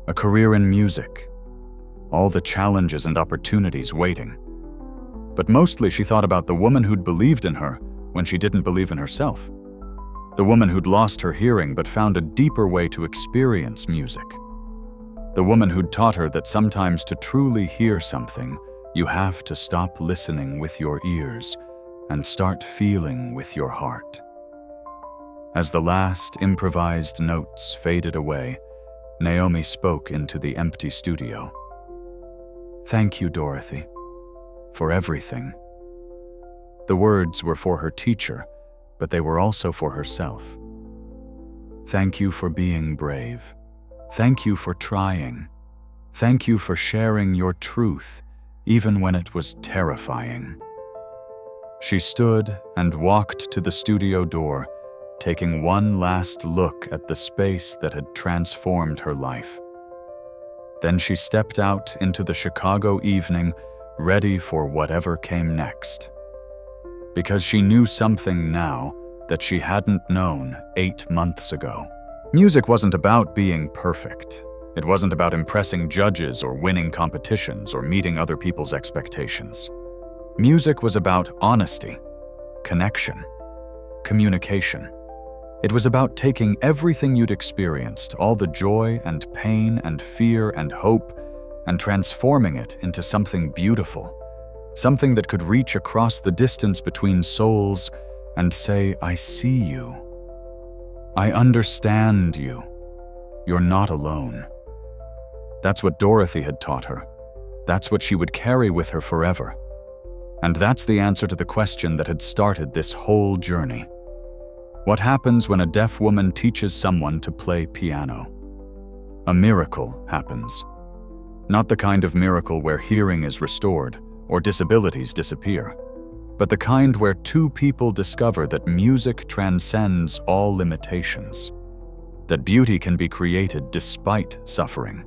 a career in music, all the challenges and opportunities waiting. But mostly she thought about the woman who'd believed in her when she didn't believe in herself. The woman who'd lost her hearing but found a deeper way to experience music. The woman who'd taught her that sometimes to truly hear something, you have to stop listening with your ears and start feeling with your heart. As the last improvised notes faded away, Naomi spoke into the empty studio. "Thank you, Dorothy, for everything." The words were for her teacher, but they were also for herself. "Thank you for being brave. Thank you for trying. Thank you for sharing your truth, even when it was terrifying." She stood and walked to the studio door, taking one last look at the space that had transformed her life. Then she stepped out into the Chicago evening, ready for whatever came next. Because she knew something now that she hadn't known 8 months ago. Music wasn't about being perfect. It wasn't about impressing judges or winning competitions or meeting other people's expectations. Music was about honesty, connection, communication. It was about taking everything you'd experienced, all the joy and pain and fear and hope, and transforming it into something beautiful, something that could reach across the distance between souls and say, "I see you. I understand you. You're not alone." That's what Dorothy had taught her. That's what she would carry with her forever. And that's the answer to the question that had started this whole journey. What happens when a deaf woman teaches someone to play piano? A miracle happens. Not the kind of miracle where hearing is restored or disabilities disappear, but the kind where two people discover that music transcends all limitations, that beauty can be created despite suffering,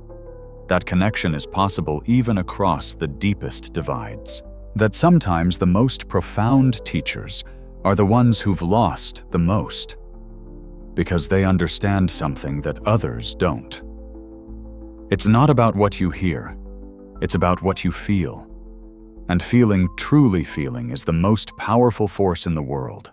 that connection is possible even across the deepest divides, that sometimes the most profound teachers are the ones who've lost the most, because they understand something that others don't. It's not about what you hear, it's about what you feel. And feeling, truly feeling, is the most powerful force in the world.